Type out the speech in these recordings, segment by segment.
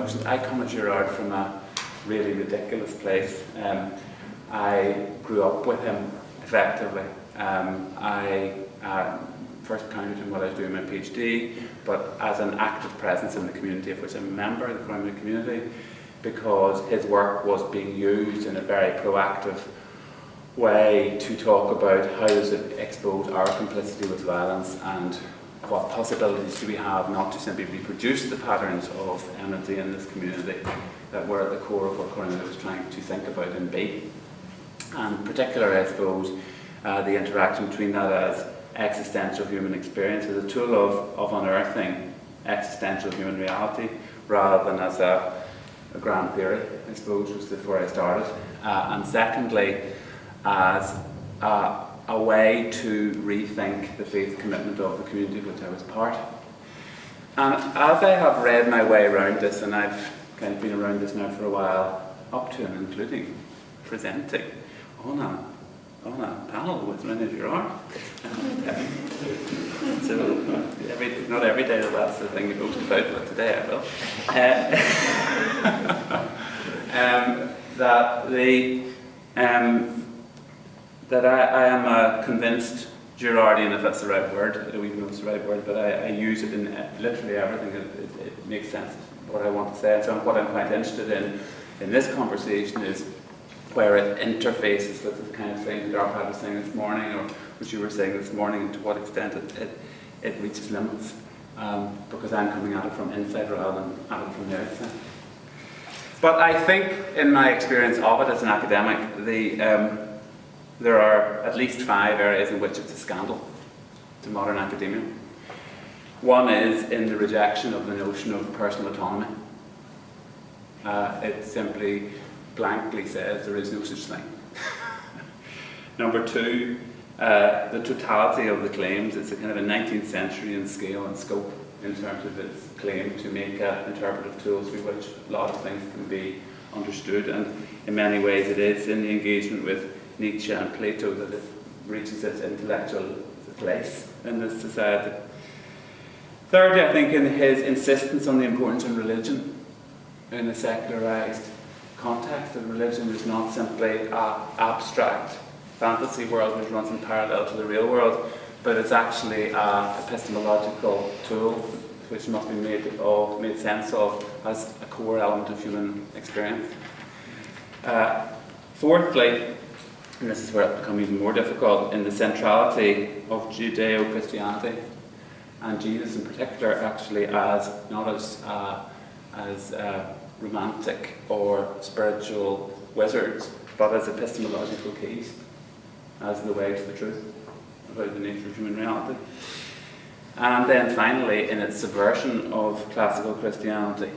introductions. I come at Girard from a really ridiculous place. I grew up with him, effectively. I first encountered him while I was doing my PhD, but as an active presence in the community of which I'm a member, the Corrymeela community, because his work was being used in a very proactive way to talk about how does it expose our complicity with violence and what possibilities do we have not to simply reproduce the patterns of enmity in this community that were at the core of what Corrymeela was trying to think about and be. And particularly, I suppose, the interaction between that as existential human experience as a tool of unearthing existential human reality rather than as a grand theory, I suppose, was where I started. And secondly, as a way to rethink the faith commitment of the community of which I was part. And as I have read my way around this, and I've kind of been around this now for a while, up to and including presenting on a panel with Girard. So, not every day that's the thing you boast about, but today I will. That I am a convinced Girardian, if that's the right word. I don't even know if it's the right word, but I use it in literally everything. It makes sense of what I want to say. And so what I'm quite interested in this conversation is where it interfaces with the kind of thing that Darpad was saying this morning, or which you were saying this morning, and to what extent it reaches limits, because I'm coming at it from inside rather than at it from the outside. But I think, in my experience of it as an academic, there are at least 5 areas in which it's a scandal to modern academia. One is in the rejection of the notion of personal autonomy. It simply blankly says there is no such thing. Number 2, the totality of the claims. It's a kind of a 19th century in scale and scope in terms of its claim to make interpretive tools through which a lot of things can be understood, and in many ways it is in the engagement with Nietzsche and Plato that it reaches its intellectual place in this society. Thirdly, I think in his insistence on the importance of religion in a secularized context, that religion is not simply an abstract fantasy world which runs in parallel to the real world, but it's actually an epistemological tool which must be made sense of as a core element of human experience. Fourthly, and this is where it becomes even more difficult, in the centrality of Judeo-Christianity, and Jesus in particular actually as not as romantic or spiritual wizards, but as epistemological keys, as the way to the truth about the nature of human reality. And then finally, in its subversion of classical Christianity,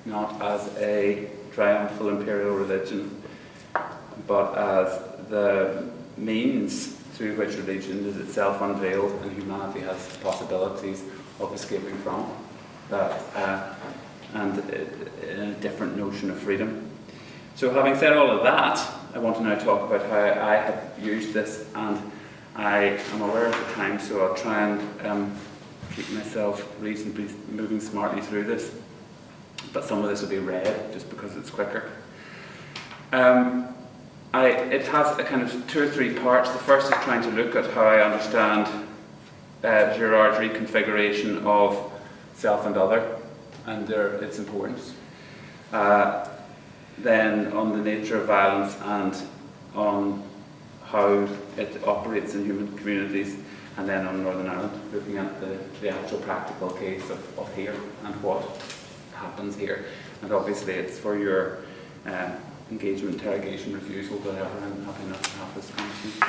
not as a triumphal imperial religion, but as the means through which religion is itself unveiled and humanity has possibilities of escaping from that, and a different notion of freedom. So having said all of that, I want to now talk about how I have used this, and I am aware of the time, so I'll try and keep myself reasonably moving smartly through this. But some of this will be read just because it's quicker. It has a kind of 2 or 3 parts. The first is trying to look at how I understand Girard's reconfiguration of self and other and its importance. Then on the nature of violence and on how it operates in human communities, and then on Northern Ireland, looking at the actual practical case of here and what happens here. And obviously it's for your engagement, interrogation, refusal, whatever. I'm happy enough to have this conversation.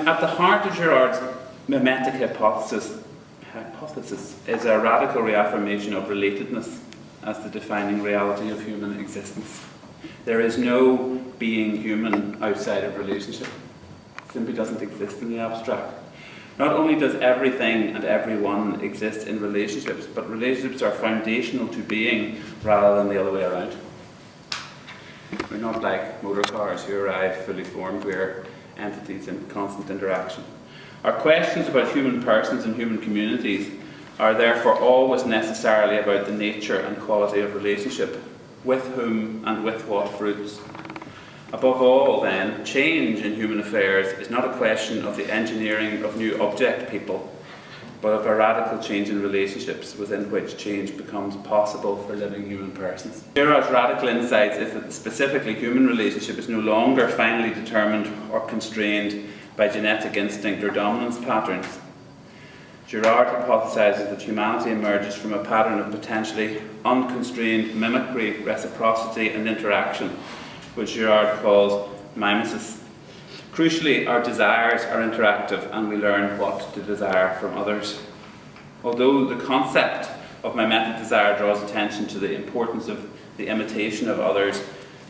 At the heart of Girard's mimetic hypothesis is a radical reaffirmation of relatedness as the defining reality of human existence. There is no being human outside of relationship. It simply doesn't exist in the abstract. Not only does everything and everyone exist in relationships, but relationships are foundational to being rather than the other way around. We're not like motor cars who arrive fully formed. We're entities in constant interaction. Our questions about human persons and human communities are therefore always necessarily about the nature and quality of relationship, with whom and with what fruits. Above all, then, change in human affairs is not a question of the engineering of new object people, but of a radical change in relationships within which change becomes possible for living human persons. Girard's radical insight is that the specifically human relationship is no longer finally determined or constrained by genetic instinct or dominance patterns. Girard hypothesises that humanity emerges from a pattern of potentially unconstrained mimicry, reciprocity and interaction, which Girard calls mimesis. Crucially, our desires are interactive and we learn what to desire from others. Although the concept of mimetic desire draws attention to the importance of the imitation of others,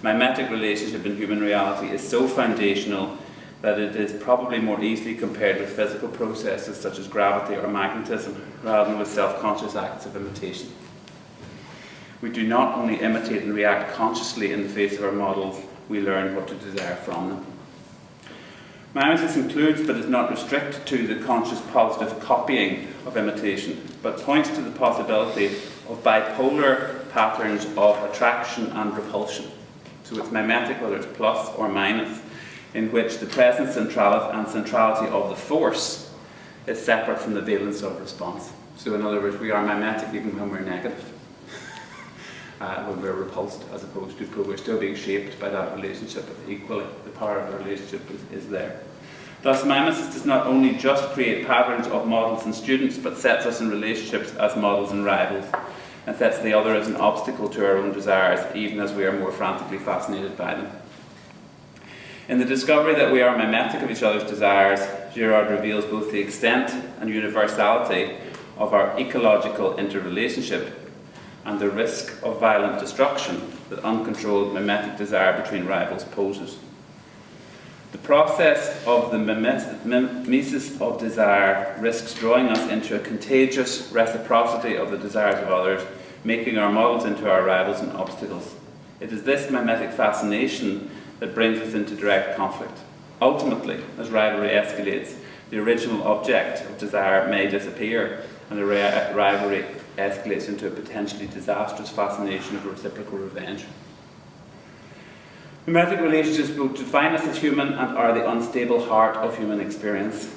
mimetic relationship in human reality is so foundational that it is probably more easily compared with physical processes such as gravity or magnetism, rather than with self-conscious acts of imitation. We do not only imitate and react consciously in the face of our models, we learn what to desire from them. Mimesis includes but is not restricted to the conscious positive copying of imitation, but points to the possibility of bipolar patterns of attraction and repulsion. So it's mimetic whether it's plus or minus, in which the presence and centrality of the force is separate from the valence of response. So in other words, we are mimetic even when we're negative, when we're repulsed, as opposed to we're still being shaped by that relationship. Equally, the power of the relationship is there. Thus, mimesis does not only just create patterns of models and students, but sets us in relationships as models and rivals, and sets the other as an obstacle to our own desires, even as we are more frantically fascinated by them. In the discovery that we are mimetic of each other's desires, Girard reveals both the extent and universality of our ecological interrelationship and the risk of violent destruction that uncontrolled mimetic desire between rivals poses. The process of the mimesis of desire risks drawing us into a contagious reciprocity of the desires of others, making our models into our rivals and obstacles. It is this mimetic fascination that brings us into direct conflict. Ultimately, as rivalry escalates, the original object of desire may disappear, and the rivalry escalates into a potentially disastrous fascination of reciprocal revenge. Mimetic relationships both define us as human and are the unstable heart of human experience.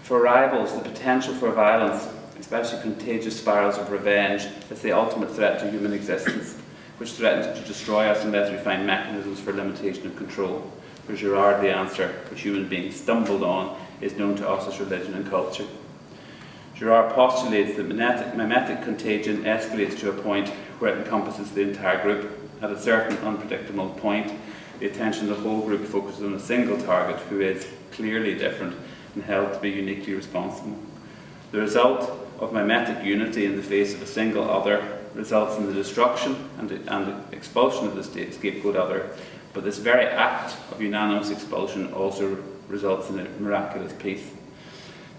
For rivals, the potential for violence, especially contagious spirals of revenge, is the ultimate threat to human existence, which threatens to destroy us unless we find mechanisms for limitation and control. For Girard, the answer, which human beings stumbled on, is known to us as religion and culture. Girard postulates that mimetic contagion escalates to a point where it encompasses the entire group. At a certain unpredictable point, the attention of the whole group focuses on a single target who is clearly different and held to be uniquely responsible. The result of mimetic unity in the face of a single other results in the destruction and the expulsion of the scapegoat other, but this very act of unanimous expulsion also results in a miraculous peace.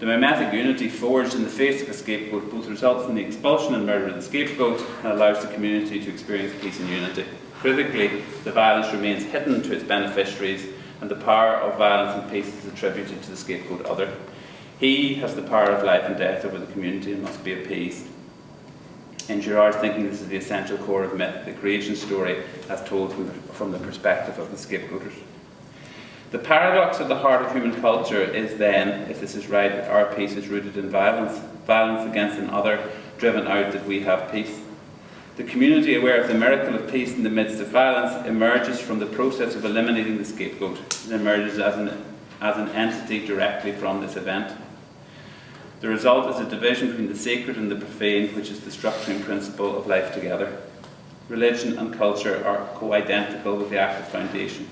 The mimetic unity forged in the face of a scapegoat both results in the expulsion and murder of the scapegoat and allows the community to experience peace and unity. Critically, the violence remains hidden to its beneficiaries, and the power of violence and peace is attributed to the scapegoat other. He has the power of life and death over the community and must be appeased. In Girard's thinking, this is the essential core of myth, the creation story as told from the perspective of the scapegoaters. The paradox at the heart of human culture is then, if this is right, that our peace is rooted in violence against an other, driven out that we have peace. The community, aware of the miracle of peace in the midst of violence, emerges from the process of eliminating the scapegoat and emerges as an entity directly from this event. The result is a division between the sacred and the profane, which is the structuring principle of life together. Religion and culture are co-identical with the active foundation,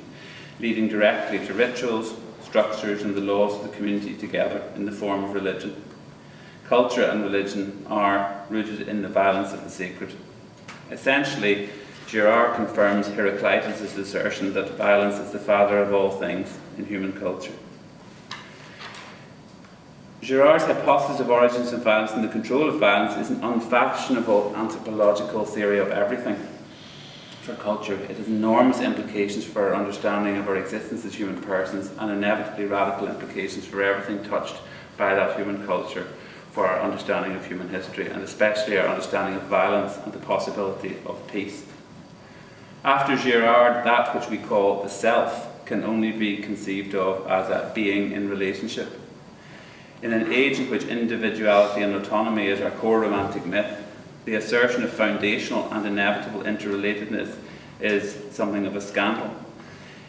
leading directly to rituals, structures and the laws of the community together in the form of religion. Culture and religion are rooted in the violence of the sacred. Essentially, Girard confirms Heraclitus' assertion that violence is the father of all things in human culture. Girard's hypothesis of origins of violence and the control of violence is an unfashionable anthropological theory of everything. For culture, it has enormous implications for our understanding of our existence as human persons and inevitably radical implications for everything touched by that human culture, for our understanding of human history, and especially our understanding of violence and the possibility of peace. After Girard, that which we call the self can only be conceived of as a being in relationship. In an age in which individuality and autonomy is our core romantic myth, the assertion of foundational and inevitable interrelatedness is something of a scandal.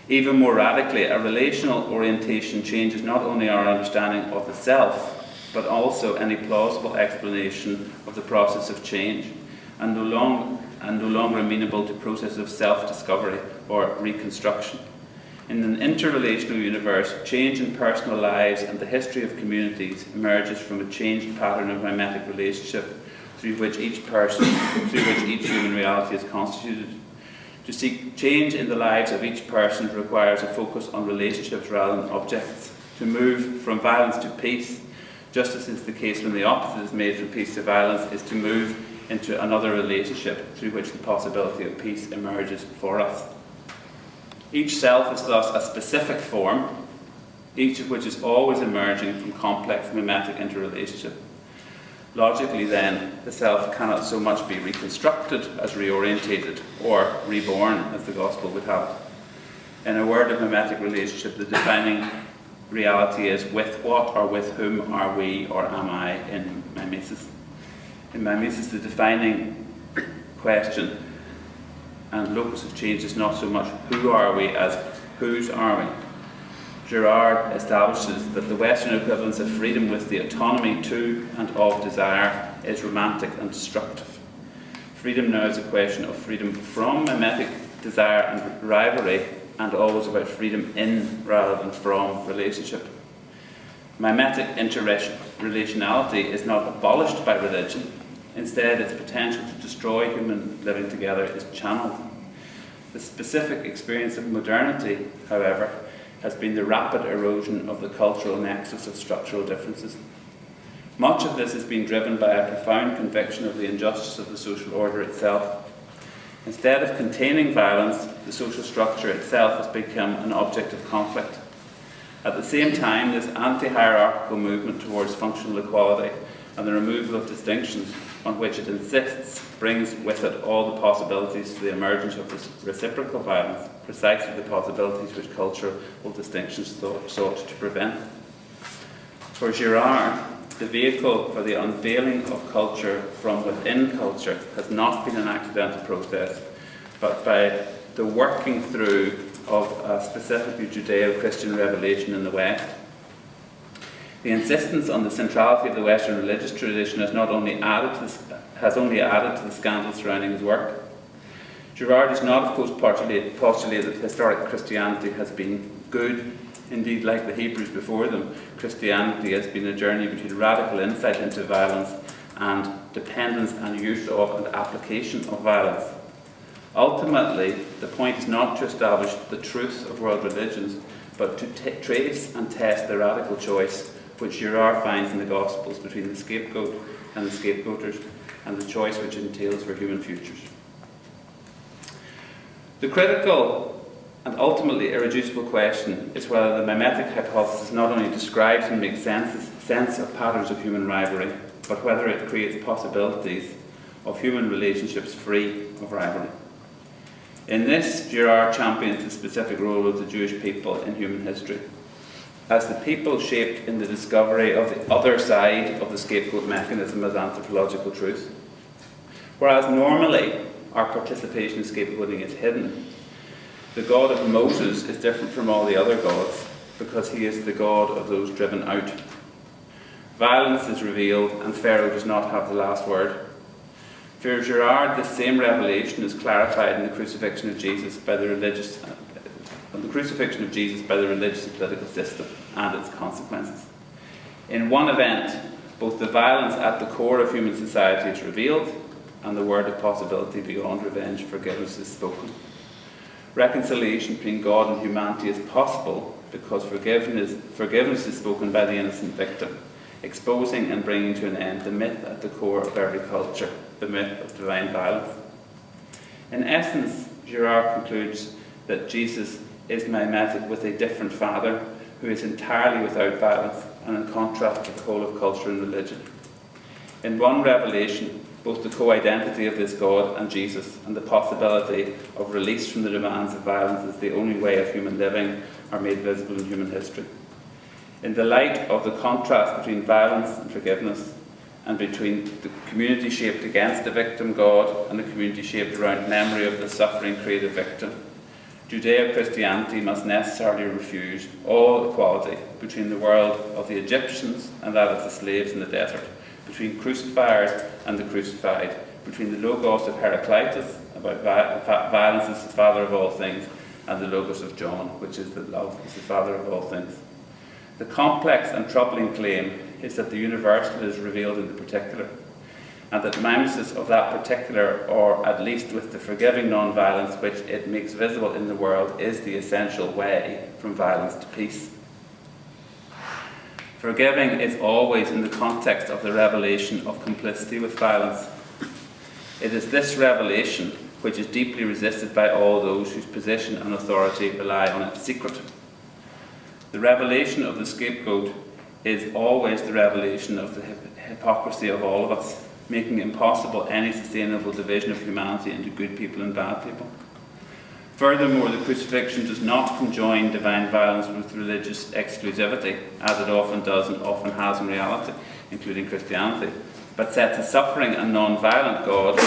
Even more radically, a relational orientation changes not only our understanding of the self, but also any plausible explanation of the process of change, and no longer amenable to processes of self-discovery or reconstruction. In an interrelational universe, change in personal lives and the history of communities emerges from a changed pattern of mimetic relationship through which each human reality is constituted. To seek change in the lives of each person requires a focus on relationships rather than objects. To move from violence to peace, just as is the case when the opposite is made from peace to violence, is to move into another relationship through which the possibility of peace emerges for us. Each self is thus a specific form, each of which is always emerging from complex mimetic interrelationship. Logically then, the self cannot so much be reconstructed as reorientated, or reborn as the Gospel would have it. In a word of mimetic relationship, the defining reality is with what or with whom are we or am I in mimesis. In mimesis, the defining question and locus of change is not so much who are we as whose are we. Girard establishes that the Western equivalence of freedom with the autonomy to and of desire is romantic and destructive. Freedom now is a question of freedom from mimetic desire and rivalry, and always about freedom in rather than from relationship. Mimetic interrelationality is not abolished by religion. Instead, its potential to destroy human living together is channeled. The specific experience of modernity, however, has been the rapid erosion of the cultural nexus of structural differences. Much of this has been driven by a profound conviction of the injustice of the social order itself. Instead of containing violence, the social structure itself has become an object of conflict. At the same time, this anti-hierarchical movement towards functional equality and the removal of distinctions on which it insists brings with it all the possibilities to the emergence of this reciprocal violence, precisely the possibilities which cultural distinctions sought to prevent. For Girard, the vehicle for the unveiling of culture from within culture has not been an accidental process, but by the working through of a specifically Judeo-Christian revelation in the West. The insistence on the centrality of the Western religious tradition has only added to the scandal surrounding his work. Girard does not, of course, postulate that historic Christianity has been good. Indeed, like the Hebrews before them, Christianity has been a journey between radical insight into violence and dependence and use of and application of violence. Ultimately, the point is not to establish the truth of world religions, but to trace and test the radical choice which Girard finds in the Gospels between the scapegoat and the scapegoaters, and the choice which entails for human futures. The critical and ultimately irreducible question is whether the mimetic hypothesis not only describes and makes sense of patterns of human rivalry, but whether it creates possibilities of human relationships free of rivalry. In this, Girard champions the specific role of the Jewish people in human history, as the people shaped in the discovery of the other side of the scapegoat mechanism as anthropological truth. Whereas normally our participation in scapegoating is hidden, the God of Moses is different from all the other gods because he is the God of those driven out. Violence is revealed and Pharaoh does not have the last word. For Girard, this same revelation is clarified in the crucifixion of Jesus by the religious and political system and its consequences. In one event, both the violence at the core of human society is revealed and the word of possibility beyond revenge, forgiveness, is spoken. Reconciliation between God and humanity is possible because forgiveness is spoken by the innocent victim, exposing and bringing to an end the myth at the core of every culture, the myth of divine violence. In essence, Girard concludes that Jesus is mimetic with a different father who is entirely without violence, and in contrast to the whole of culture and religion. In one revelation, both the co-identity of this God and Jesus and the possibility of release from the demands of violence as the only way of human living are made visible in human history. In the light of the contrast between violence and forgiveness, and between the community shaped against the victim God and the community shaped around memory of the suffering created victim, Judeo-Christianity must necessarily refuse all equality between the world of the Egyptians and that of the slaves in the desert, between crucifiers and the crucified, between the Logos of Heraclitus, about violence is the father of all things, and the Logos of John, which is that love is the father of all things. The complex and troubling claim is that the universal is revealed in the particular, and that mimesis of that particular, or at least with the forgiving non-violence which it makes visible in the world, is the essential way from violence to peace. Forgiving is always in the context of the revelation of complicity with violence. It is this revelation which is deeply resisted by all those whose position and authority rely on its secret. The revelation of the scapegoat is always the revelation of the hypocrisy of all of us, making impossible any sustainable division of humanity into good people and bad people. Furthermore, the crucifixion does not conjoin divine violence with religious exclusivity, as it often does and often has in reality, including Christianity, but sets a suffering and non-violent God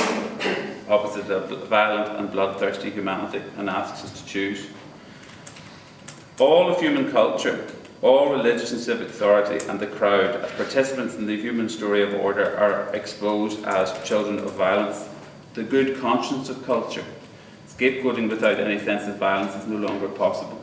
opposite a violent and bloodthirsty humanity and asks us to choose. All of human culture, all religious and civic authority and the crowd, as participants in the human story of order, are exposed as children of violence. The good conscience of culture, scapegoating without any sense of violence, is no longer possible.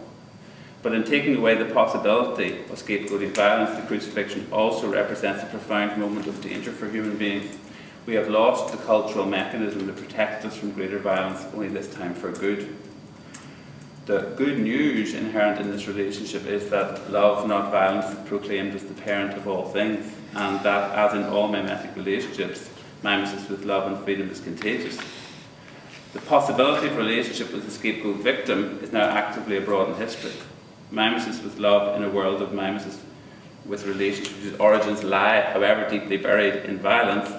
But in taking away the possibility of scapegoating violence, the crucifixion also represents a profound moment of danger for human beings. We have lost the cultural mechanism to protect us from greater violence, only this time for good. The good news inherent in this relationship is that love, not violence, is proclaimed as the parent of all things, and that, as in all mimetic relationships, mimesis with love and freedom is contagious. The possibility of relationship with the scapegoat victim is now actively abroad in history. Mimesis with love in a world of mimesis with relationships whose origins lie, however deeply buried, in violence,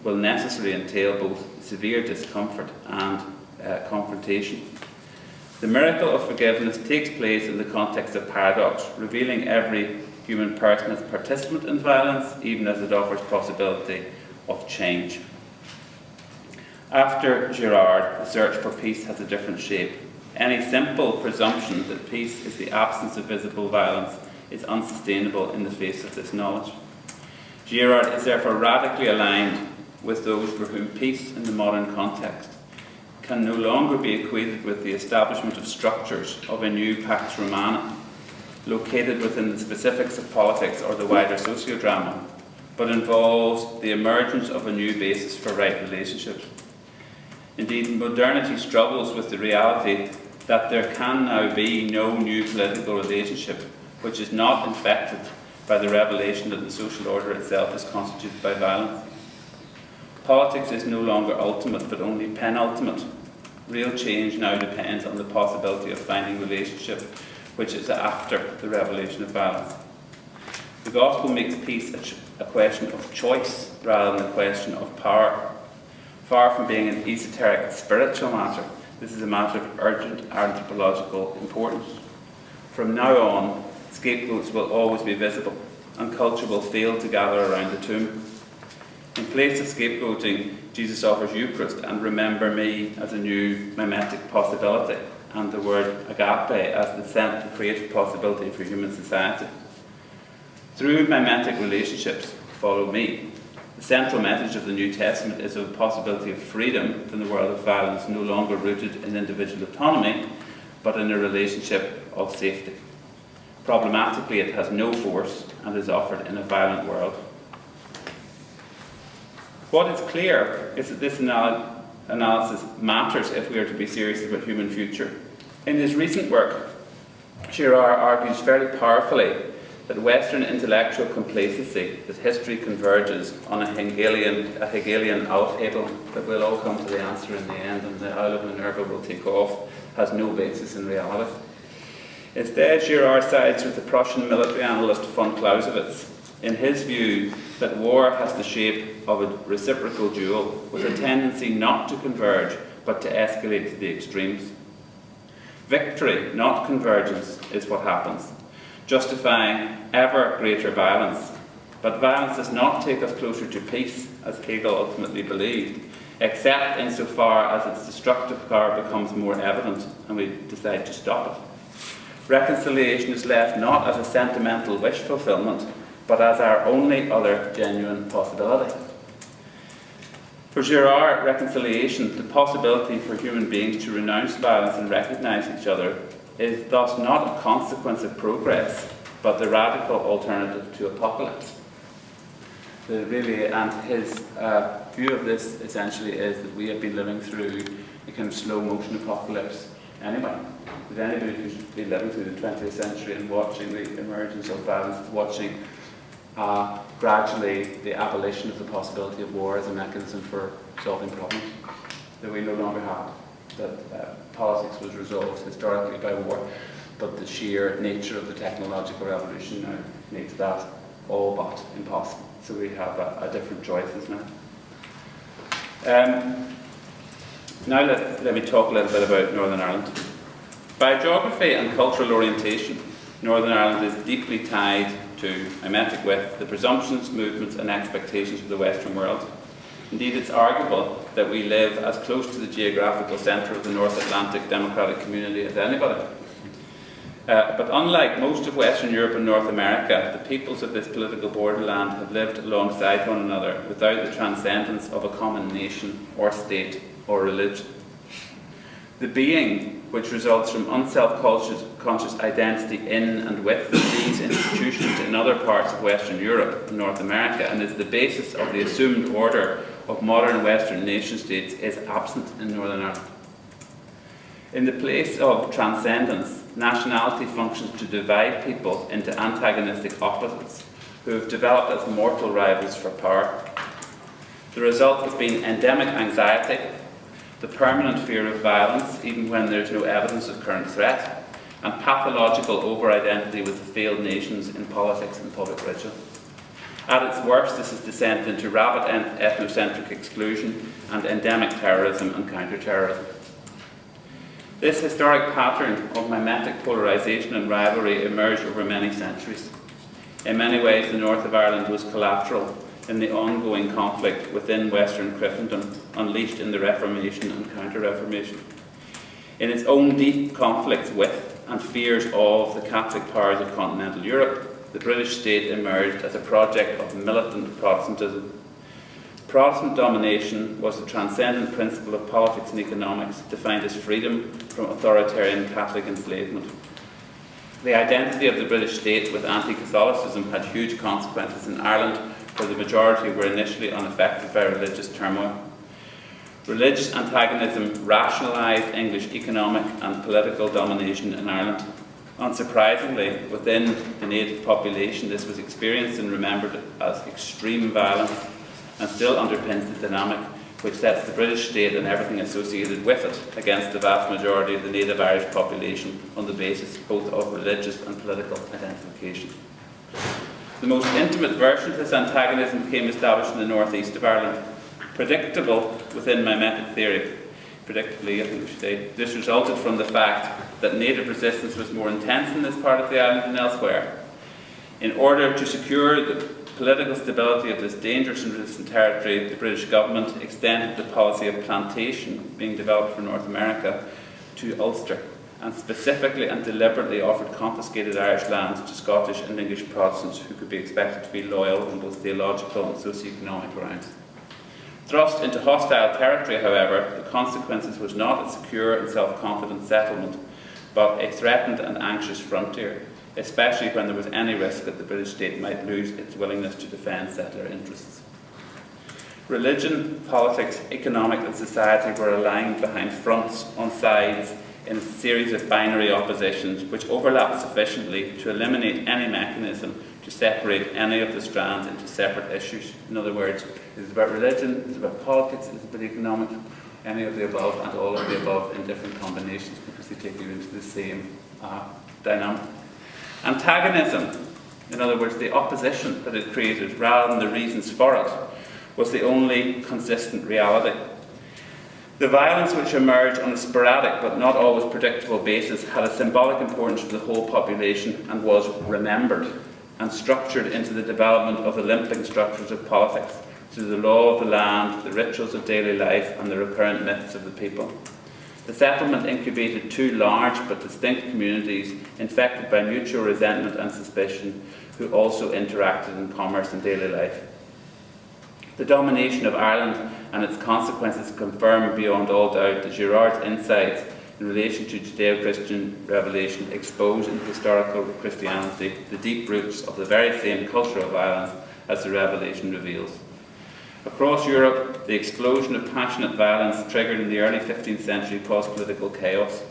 will necessarily entail both severe discomfort and confrontation. The miracle of forgiveness takes place in the context of paradox, revealing every human person as a participant in violence, even as it offers possibility of change. After Girard, the search for peace has a different shape. Any simple presumption that peace is the absence of visible violence is unsustainable in the face of this knowledge. Girard is therefore radically aligned with those for whom peace in the modern context can no longer be equated with the establishment of structures of a new Pax Romana, located within the specifics of politics or the wider sociodrama, but involves the emergence of a new basis for right relationships. Indeed, modernity struggles with the reality that there can now be no new political relationship which is not infected by the revelation that the social order itself is constituted by violence. Politics is no longer ultimate, but only penultimate. Real change now depends on the possibility of finding relationship, which is after the revelation of violence. The gospel makes peace a question of choice rather than a question of power. Far from being an esoteric spiritual matter, this is a matter of urgent anthropological importance. From now on, scapegoats will always be visible, and culture will fail to gather around the tomb. In place of scapegoating, Jesus offers Eucharist and remember me as a new mimetic possibility, and the word agape as the central creative possibility for human society. Through mimetic relationships, follow me. The central message of the New Testament is of the possibility of freedom from the world of violence, no longer rooted in individual autonomy, but in a relationship of safety. Problematically, it has no force and is offered in a violent world. What is clear is that this analysis matters if we are to be serious about human future. In his recent work, Girard argues very powerfully that Western intellectual complacency, that history converges on a Hegelian Aufhebung, that we'll all come to the answer in the end and the Owl of Minerva will take off, has no basis in reality. Instead, Girard sides with the Prussian military analyst von Clausewitz in his view that war has the shape of a reciprocal duel with a tendency not to converge but to escalate to the extremes. Victory, not convergence, is what happens, justifying ever greater violence. But violence does not take us closer to peace, as Hegel ultimately believed, except insofar as its destructive power becomes more evident and we decide to stop it. Reconciliation is left not as a sentimental wish fulfillment, but as our only other genuine possibility. For Girard, reconciliation, the possibility for human beings to renounce violence and recognise each other, is thus not a consequence of progress, but the radical alternative to apocalypse. And his view of this essentially is that we have been living through a kind of slow motion apocalypse anyway. That anybody who's been living through the 20th century and watching the emergence of violence, watching gradually the abolition of the possibility of war as a mechanism for solving problems that we no longer have, that politics was resolved historically by war, but the sheer nature of the technological revolution now makes that all but impossible. So we have a different choices now. Now let me talk a little bit about Northern Ireland. By geography and cultural orientation, Northern Ireland is deeply tied to, mimetic with, the presumptions, movements and expectations of the Western world. Indeed, it's arguable that we live as close to the geographical centre of the North Atlantic democratic community as anybody. But unlike most of Western Europe and North America, the peoples of this political borderland have lived alongside one another without the transcendence of a common nation or state or religion. The being which results from unself-conscious identity in and with these institutions in other parts of Western Europe and North America, and is the basis of the assumed order of modern Western nation-states, is absent in Northern Ireland. In the place of transcendence, nationality functions to divide people into antagonistic opposites who have developed as mortal rivals for power. The result has been endemic anxiety, the permanent fear of violence, even when there is no evidence of current threat, and pathological over-identity with the failed nations in politics and public ritual. At its worst, this has descended into rabid ethnocentric exclusion and endemic terrorism and counter-terrorism. This historic pattern of mimetic polarisation and rivalry emerged over many centuries. In many ways, the north of Ireland was collateral in the ongoing conflict within Western Christendom, unleashed in the Reformation and Counter-Reformation. In its own deep conflicts with and fears of the Catholic powers of continental Europe, the British state emerged as a project of militant Protestantism. Protestant domination was the transcendent principle of politics and economics, defined as freedom from authoritarian Catholic enslavement. The identity of the British state with anti-Catholicism had huge consequences in Ireland, where the majority were initially unaffected by religious turmoil. Religious antagonism rationalised English economic and political domination in Ireland. Unsurprisingly, within the native population, this was experienced and remembered as extreme violence, and still underpins the dynamic which sets the British state and everything associated with it against the vast majority of the native Irish population on the basis both of religious and political identification. The most intimate version of this antagonism became established in the northeast of Ireland. Predictable within mimetic theory, predictably I think we should say, this resulted from the fact that native resistance was more intense in this part of the island than elsewhere. In order to secure the political stability of this dangerous and resistant territory, the British government extended the policy of plantation being developed for North America to Ulster, and specifically and deliberately offered confiscated Irish lands to Scottish and English Protestants who could be expected to be loyal on both theological and socio-economic grounds. Thrust into hostile territory, however, the consequences was not a secure and self-confident settlement, but a threatened and anxious frontier, especially when there was any risk that the British state might lose its willingness to defend settler interests. Religion, politics, economic and society were aligned behind fronts on sides in a series of binary oppositions which overlapped sufficiently to eliminate any mechanism to separate any of the strands into separate issues. In other words, it's about religion, it's about politics, it's about economics, any of the above and all of the above in different combinations because they take you into the same dynamic. Antagonism In other words, the opposition that it created, rather than the reasons for it, was the only consistent reality. The violence which emerged on a sporadic but not always predictable basis had a symbolic importance for the whole population and was remembered and structured into the development of the limping structures of politics through the law of the land, the rituals of daily life and the recurrent myths of the people. The settlement incubated two large but distinct communities infected by mutual resentment and suspicion, who also interacted in commerce and daily life. The domination of Ireland and its consequences confirm beyond all doubt that Girard's insights in relation to Judeo-Christian revelation expose in historical Christianity the deep roots of the very same cultural violence as the revelation reveals. Across Europe, the explosion of passionate violence triggered in the early 15th century caused political chaos.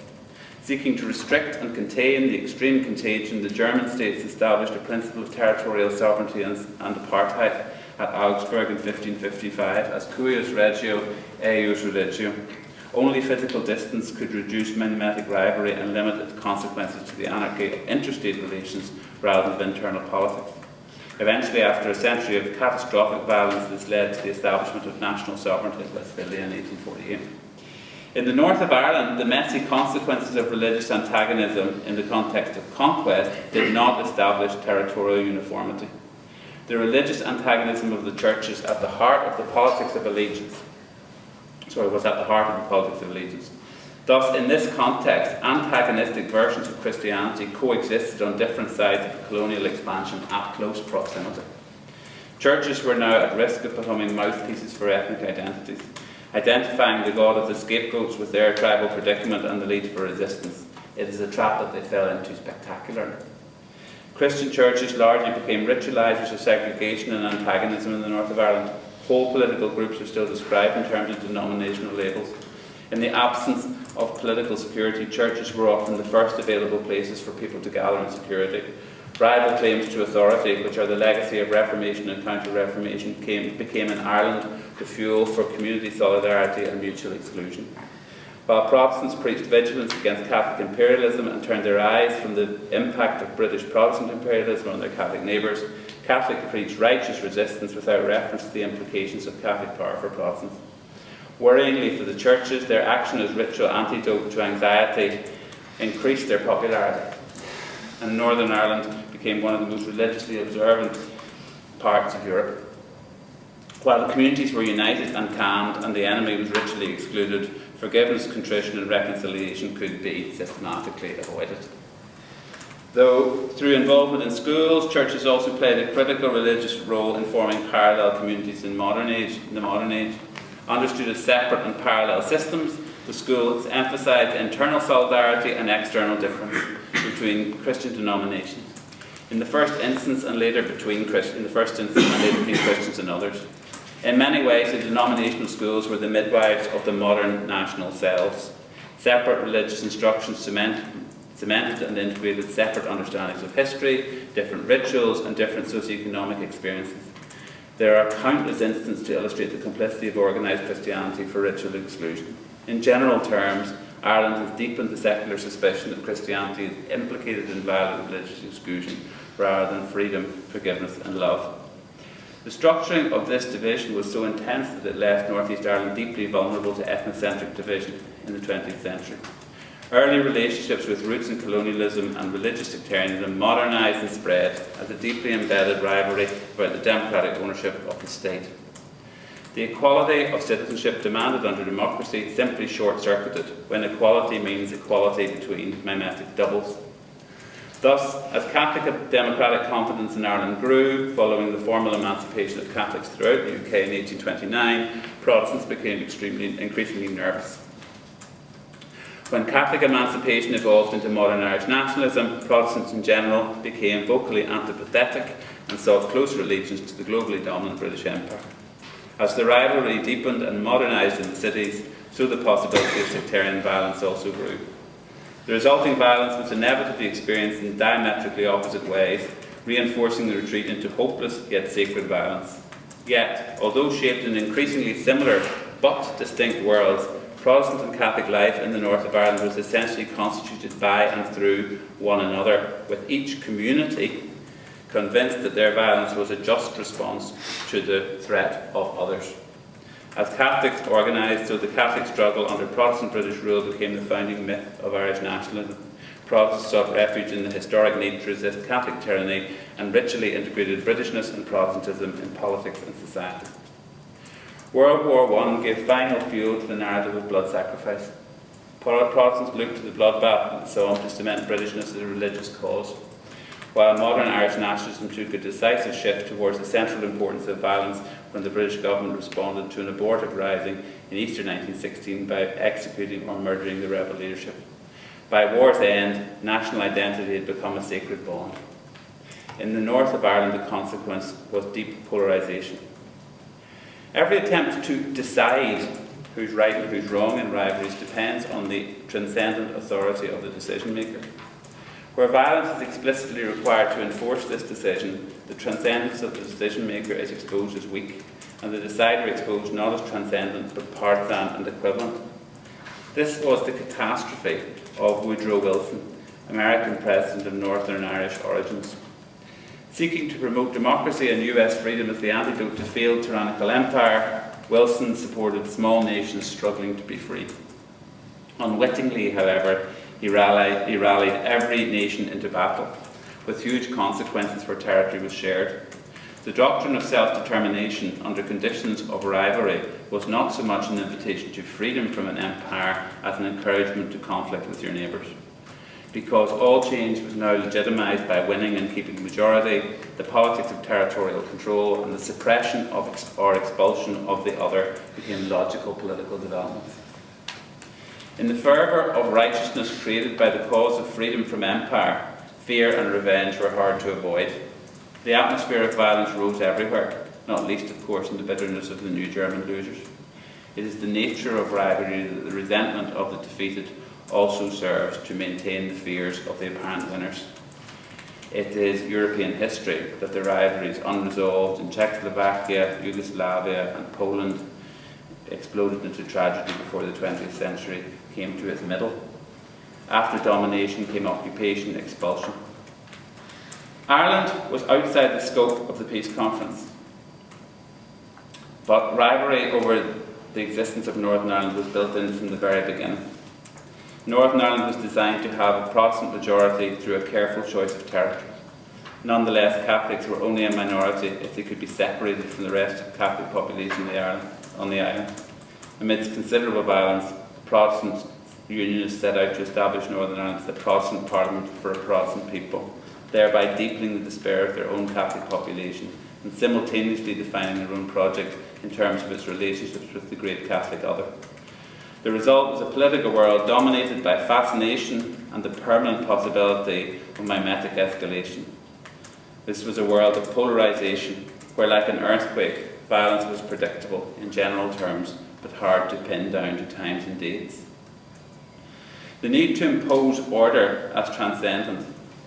Seeking to restrict and contain the extreme contagion, the German states established a principle of territorial sovereignty and apartheid at Augsburg in 1555 as cuius regio, eius religio. Only physical distance could reduce mimetic rivalry and limit its consequences to the anarchy of interstate relations rather than internal politics. Eventually, after a century of catastrophic violence, this led to the establishment of national sovereignty in Westphalia in 1848. In the north of Ireland, the messy consequences of religious antagonism in the context of conquest did not establish territorial uniformity. The religious antagonism of the churches was at the heart of the politics of allegiance. Thus, in this context, antagonistic versions of Christianity coexisted on different sides of colonial expansion at close proximity. Churches were now at risk of becoming mouthpieces for ethnic identities, identifying the god of the scapegoats with their tribal predicament and the need for resistance. It is a trap that they fell into spectacularly. Christian churches largely became ritualizers of segregation and antagonism in the north of Ireland. Whole political groups are still described in terms of denominational labels. In the absence of political security, churches were often the first available places for people to gather in security. Rival claims to authority, which are the legacy of Reformation and Counter-Reformation, became in Ireland the fuel for community solidarity and mutual exclusion. While Protestants preached vigilance against Catholic imperialism and turned their eyes from the impact of British Protestant imperialism on their Catholic neighbours, Catholics preached righteous resistance without reference to the implications of Catholic power for Protestants. Worryingly for the churches, their action as ritual antidote to anxiety increased their popularity, and Northern Ireland became one of the most religiously observant parts of Europe. While the communities were united and calmed and the enemy was ritually excluded, forgiveness, contrition and reconciliation could be systematically avoided. Though through involvement in schools, churches also played a critical religious role in forming parallel communities in the modern age. Understood as separate and parallel systems, the schools emphasised internal solidarity and external difference between Christian denominations. In the first instance and later between Christians and others. In many ways, the denominational schools were the midwives of the modern national selves. Separate religious instructions cemented and integrated separate understandings of history, different rituals, and different socioeconomic experiences. There are countless instances to illustrate the complicity of organised Christianity for ritual exclusion. In general terms, Ireland has deepened the secular suspicion that Christianity is implicated in violent religious exclusion rather than freedom, forgiveness, and love. The structuring of this division was so intense that it left North East Ireland deeply vulnerable to ethnocentric division in the 20th century. Early relationships with roots in colonialism and religious sectarianism modernised and spread as a deeply embedded rivalry about the democratic ownership of the state. The equality of citizenship demanded under democracy simply short-circuited when equality means equality between mimetic doubles. Thus, as Catholic democratic confidence in Ireland grew, following the formal emancipation of Catholics throughout the UK in 1829, Protestants became increasingly nervous. When Catholic emancipation evolved into modern Irish nationalism, Protestants in general became vocally antipathetic and sought closer allegiance to the globally dominant British Empire. As the rivalry deepened and modernised in the cities, so the possibility of sectarian violence also grew. The resulting violence was inevitably experienced in diametrically opposite ways, reinforcing the retreat into hopeless yet sacred violence. Yet, although shaped in increasingly similar but distinct worlds, Protestant and Catholic life in the north of Ireland was essentially constituted by and through one another, with each community convinced that their violence was a just response to the threat of others. As Catholics organised, so the Catholic struggle under Protestant British rule became the founding myth of Irish nationalism. Protestants sought refuge in the historic need to resist Catholic tyranny and ritually integrated Britishness and Protestantism in politics and society. World War I gave final fuel to the narrative of blood sacrifice. Protestants looked to the bloodbath and Somme to cement Britishness as a religious cause, while modern Irish nationalism took a decisive shift towards the central importance of violence when the British government responded to an abortive rising in Easter 1916 by executing or murdering the rebel leadership. By war's end, national identity had become a sacred bond. In the north of Ireland, the consequence was deep polarisation. Every attempt to decide who's right and who's wrong in rivalries depends on the transcendent authority of the decision maker. Where violence is explicitly required to enforce this decision, the transcendence of the decision maker is exposed as weak, and the decider exposed not as transcendent but partisan and equivalent. This was the catastrophe of Woodrow Wilson, American president of Northern Irish origins. Seeking to promote democracy and US freedom as the antidote to failed tyrannical empire, Wilson supported small nations struggling to be free. Unwittingly, however, he rallied every nation into battle, with huge consequences where territory was shared. The doctrine of self-determination under conditions of rivalry was not so much an invitation to freedom from an empire as an encouragement to conflict with your neighbours. Because all change was now legitimised by winning and keeping the majority, the politics of territorial control and the suppression of or expulsion of the other became logical political developments. In the fervour of righteousness created by the cause of freedom from empire, fear and revenge were hard to avoid. The atmosphere of violence rose everywhere, not least, of course, in the bitterness of the new German losers. It is the nature of rivalry that the resentment of the defeated also serves to maintain the fears of the apparent winners. It is European history that the rivalries unresolved in Czechoslovakia, Yugoslavia and Poland exploded into tragedy before the 20th century came to its middle. After domination came occupation, expulsion. Ireland was outside the scope of the peace conference, but rivalry over the existence of Northern Ireland was built in from the very beginning. Northern Ireland was designed to have a Protestant majority through a careful choice of territory. Nonetheless, Catholics were only a minority if they could be separated from the rest of the Catholic population on the island. Amidst considerable violence, Protestant Unionists set out to establish Northern Ireland as a Protestant Parliament for a Protestant people, thereby deepening the despair of their own Catholic population and simultaneously defining their own project in terms of its relationships with the great Catholic other. The result was a political world dominated by fascination and the permanent possibility of mimetic escalation. This was a world of polarisation where, like an earthquake, violence was predictable in general terms but hard to pin down to times and dates. The need to impose order as transcendent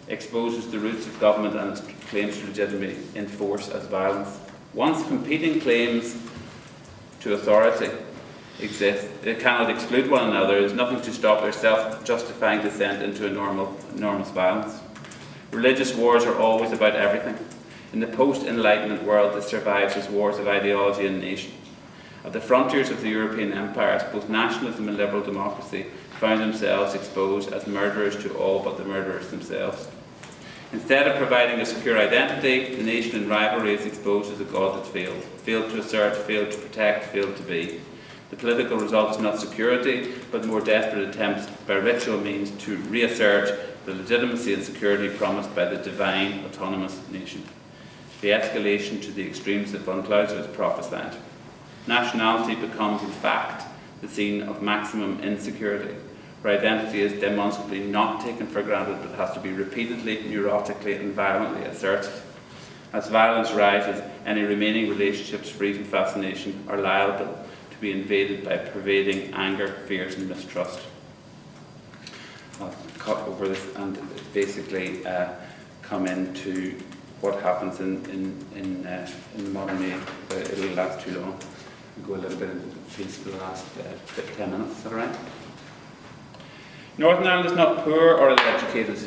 exposes the roots of government and its claims to legitimacy in force as violence. Once competing claims to authority exist, they cannot exclude one another. There is nothing to stop their self-justifying descent into enormous violence. Religious wars are always about everything. In the post-Enlightenment world, this survives as wars of ideology and nation. At the frontiers of the European empires, both nationalism and liberal democracy found themselves exposed as murderers to all but the murderers themselves. Instead of providing a secure identity, the nation in rivalry is exposed as a god that failed to assert, failed to protect, failed to be. The political result is not security, but more desperate attempts by ritual means to reassert the legitimacy and security promised by the divine, autonomous nation. The escalation to the extremes that von Clausewitz prophesied. Nationality becomes, in fact, the scene of maximum insecurity, where identity is demonstrably not taken for granted but has to be repeatedly, neurotically and violently asserted. As violence rises, any remaining relationships free from fascination are liable to be invaded by pervading anger, fears and mistrust. I'll cut over this and basically come into what happens in the modern age. It'll last too long. We'll go a little bit into the piece for the last 10 minutes, is that all right? Northern Ireland is not poor or ill-educated.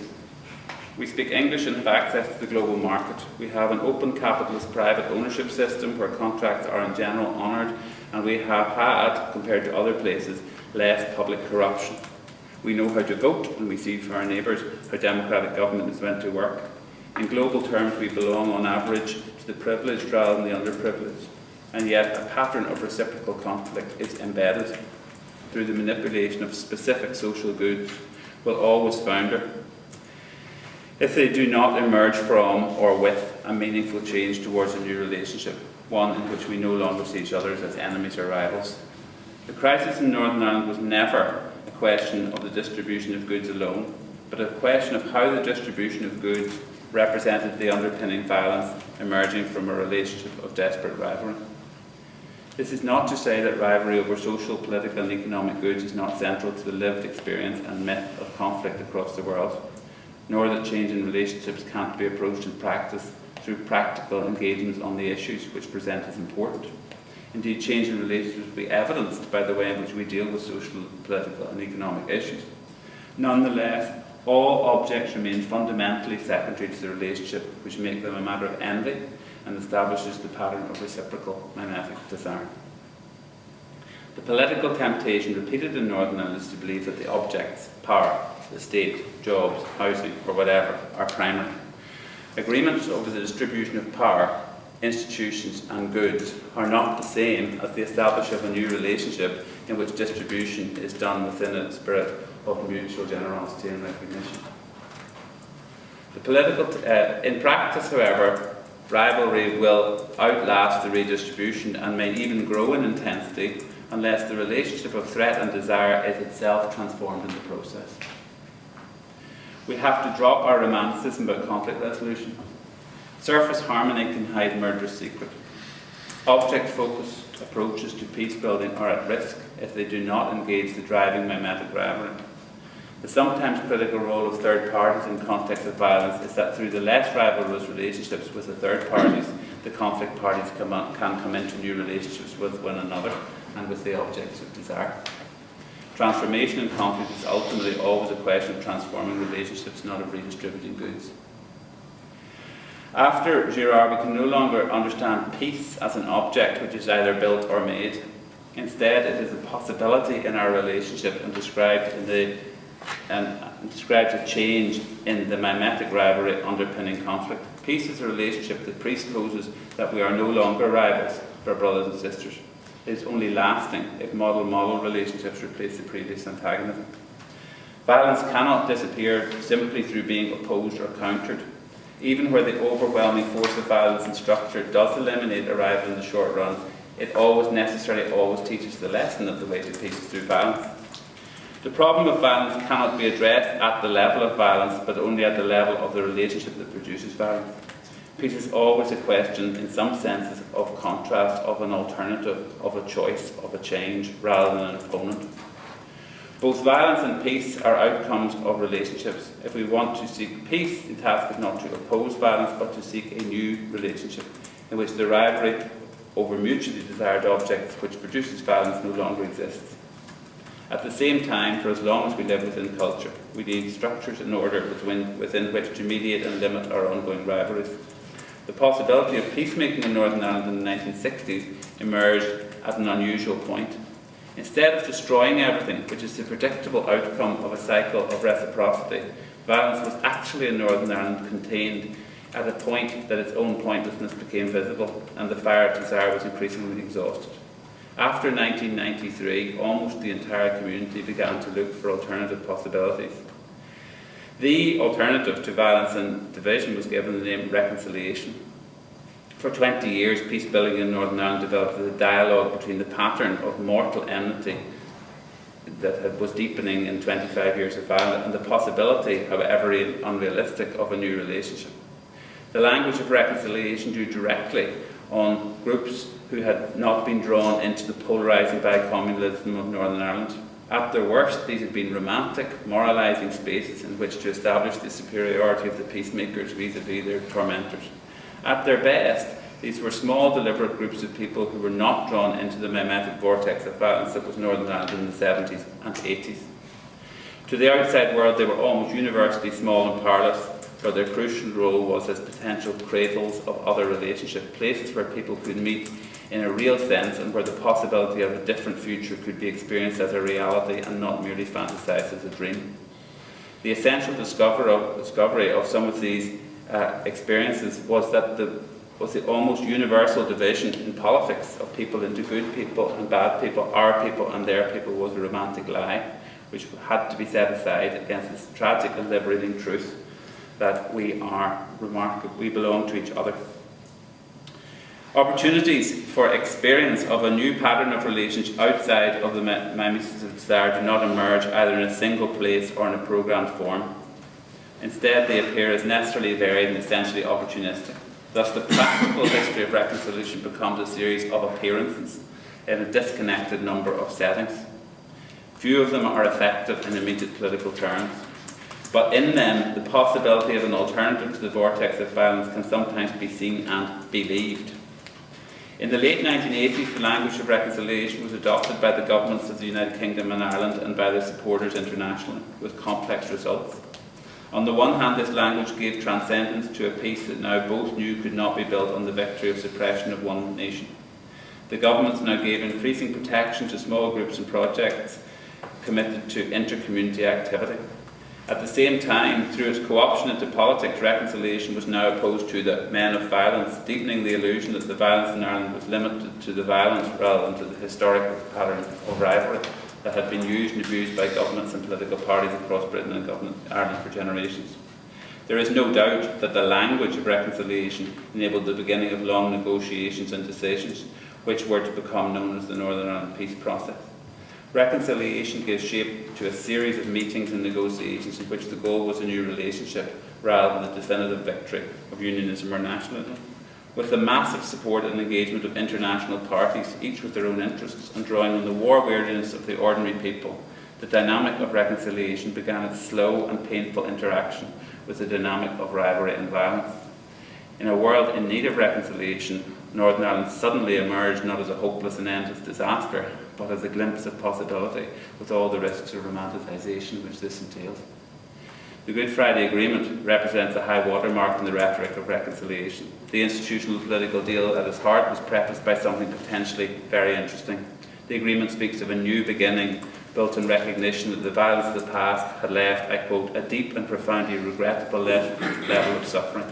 We speak English and have access to the global market. We have an open capitalist private ownership system where contracts are in general honoured, and we have had, compared to other places, less public corruption. We know how to vote, and we see for our neighbours how democratic government is meant to work. In global terms, we belong on average to the privileged rather than the underprivileged, and yet a pattern of reciprocal conflict is embedded through the manipulation of specific social goods will always founder if they do not emerge from or with a meaningful change towards a new relationship, one in which we no longer see each other as enemies or rivals. The crisis in Northern Ireland was never a question of the distribution of goods alone, but a question of how the distribution of goods represented the underpinning violence emerging from a relationship of desperate rivalry. This is not to say that rivalry over social, political and economic goods is not central to the lived experience and myth of conflict across the world, nor that change in relationships can't be approached in practice through practical engagements on the issues which present as important. Indeed, change in relationships will be evidenced by the way in which we deal with social, political and economic issues. Nonetheless, all objects remain fundamentally secondary to the relationship, which make them a matter of envy and establishes the pattern of reciprocal mimetic desire. The political temptation repeated in Northern Ireland is to believe that the objects, power, the state, jobs, housing, or whatever, are primary. Agreements over the distribution of power, institutions and goods are not the same as the establishment of a new relationship in which distribution is done within a spirit of mutual generosity and recognition. In practice, however, rivalry will outlast the redistribution and may even grow in intensity unless the relationship of threat and desire is itself transformed in the process. We have to drop our romanticism about conflict resolution. Surface harmony can hide murderous secret. Object-focused approaches to peace-building are at risk if they do not engage the driving mimetic rivalry. The sometimes critical role of third parties in context of violence is that through the less rivalrous relationships with the third parties, the conflict parties can come into new relationships with one another and with the objects of desire. Transformation in conflict is ultimately always a question of transforming relationships, not of redistributing goods. After Girard, we can no longer understand peace as an object which is either built or made. Instead, it is a possibility in our relationship and describes a change in the mimetic rivalry underpinning conflict. Peace is a relationship that presupposes that we are no longer rivals, but brothers and sisters. It is only lasting if model relationships replace the previous antagonism. Violence cannot disappear simply through being opposed or countered. Even where the overwhelming force of violence and structure does eliminate a rival in the short run, it necessarily always teaches the lesson that the way to peace is through violence. The problem of violence cannot be addressed at the level of violence, but only at the level of the relationship that produces violence. Peace is always a question, in some senses, of contrast, of an alternative, of a choice, of a change, rather than an opponent. Both violence and peace are outcomes of relationships. If we want to seek peace, the task is not to oppose violence, but to seek a new relationship in which the rivalry over mutually desired objects which produces violence no longer exists. At the same time, for as long as we live within culture, we need structures and order within which to mediate and limit our ongoing rivalries. The possibility of peacemaking in Northern Ireland in the 1960s emerged at an unusual point. Instead of destroying everything, which is the predictable outcome of a cycle of reciprocity, violence was actually in Northern Ireland contained at a point that its own pointlessness became visible and the fire of desire was increasingly exhausted. After 1993, almost the entire community began to look for alternative possibilities. The alternative to violence and division was given the name reconciliation. For 20 years, peacebuilding in Northern Ireland developed as a dialogue between the pattern of mortal enmity that was deepening in 25 years of violence and the possibility, however unrealistic, of a new relationship. The language of reconciliation drew directly on groups who had not been drawn into the polarising bicommunalism of Northern Ireland. At their worst, these had been romantic, moralising spaces in which to establish the superiority of the peacemakers vis-à-vis their tormentors. At their best, these were small, deliberate groups of people who were not drawn into the mimetic vortex of violence that was Northern Ireland in the 70s and 80s. To the outside world, they were almost universally small and powerless, for their crucial role was as potential cradles of other relationships, places where people could meet in a real sense and where the possibility of a different future could be experienced as a reality and not merely fantasized as a dream. The essential discovery of some of these experiences was the almost universal division in politics of people into good people and bad people, our people and their people, was a romantic lie, which had to be set aside against this tragic and liberating truth that we are remarkable, we belong to each other. Opportunities for experience of a new pattern of relationship outside of the mimesis of desire do not emerge either in a single place or in a programmed form. Instead, they appear as necessarily varied and essentially opportunistic. Thus, the practical history of reconciliation becomes a series of appearances in a disconnected number of settings. Few of them are effective in immediate political terms, but in them, the possibility of an alternative to the vortex of violence can sometimes be seen and believed. In the late 1980s, the language of reconciliation was adopted by the governments of the United Kingdom and Ireland and by their supporters internationally, with complex results. On the one hand, this language gave transcendence to a peace that now both knew could not be built on the victory of suppression of one nation. The governments now gave increasing protection to small groups and projects committed to inter-community activity. At the same time, through its co-option into politics, reconciliation was now opposed to the men of violence, deepening the illusion that the violence in Ireland was limited to the violence rather than to the historical pattern of rivalry that had been used and abused by governments and political parties across Britain and Ireland for generations. There is no doubt that the language of reconciliation enabled the beginning of long negotiations and decisions, which were to become known as the Northern Ireland peace process. Reconciliation gave shape to a series of meetings and negotiations in which the goal was a new relationship rather than the definitive victory of unionism or nationalism. With the massive support and engagement of international parties, each with their own interests, and drawing on the war weariness of the ordinary people, the dynamic of reconciliation began its slow and painful interaction with the dynamic of rivalry and violence. In a world in need of reconciliation, Northern Ireland suddenly emerged not as a hopeless and endless disaster, but as a glimpse of possibility, with all the risks of romanticisation which this entails. The Good Friday Agreement represents a high watermark in the rhetoric of reconciliation. The institutional political deal at its heart was prefaced by something potentially very interesting. The agreement speaks of a new beginning, built in recognition that the violence of the past had left, I quote, a deep and profoundly regrettable level of suffering.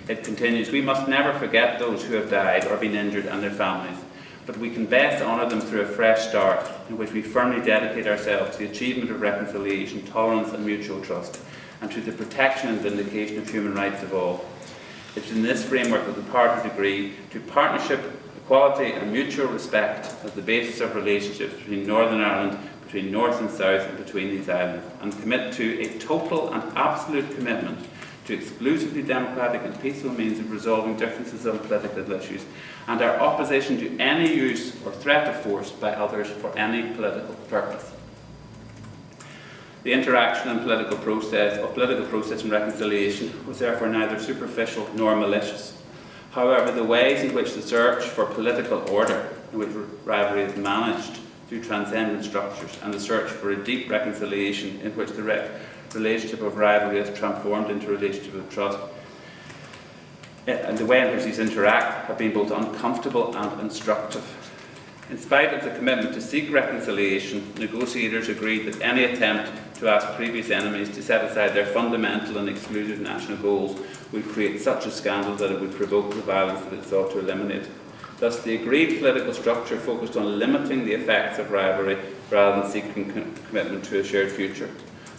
It continues, we must never forget those who have died or been injured and their families, but we can best honour them through a fresh start in which we firmly dedicate ourselves to the achievement of reconciliation, tolerance and mutual trust, and to the protection and vindication of human rights of all. It's in this framework that the parties agree to partnership, equality and mutual respect as the basis of relationships between Northern Ireland, between North and South and between these islands, and commit to a total and absolute commitment to exclusively democratic and peaceful means of resolving differences on political issues, and our opposition to any use or threat of force by others for any political purpose. The interaction and political process and reconciliation was therefore neither superficial nor malicious. However, the ways in which the search for political order, in which rivalry is managed through transcendent structures, and the search for a deep reconciliation in which the relationship of rivalry is transformed into a relationship of trust, and the way in which these interact have been both uncomfortable and instructive. In spite of the commitment to seek reconciliation, negotiators agreed that any attempt to ask previous enemies to set aside their fundamental and exclusive national goals would create such a scandal that it would provoke the violence that it sought to eliminate. Thus, the agreed political structure focused on limiting the effects of rivalry rather than seeking commitment to a shared future.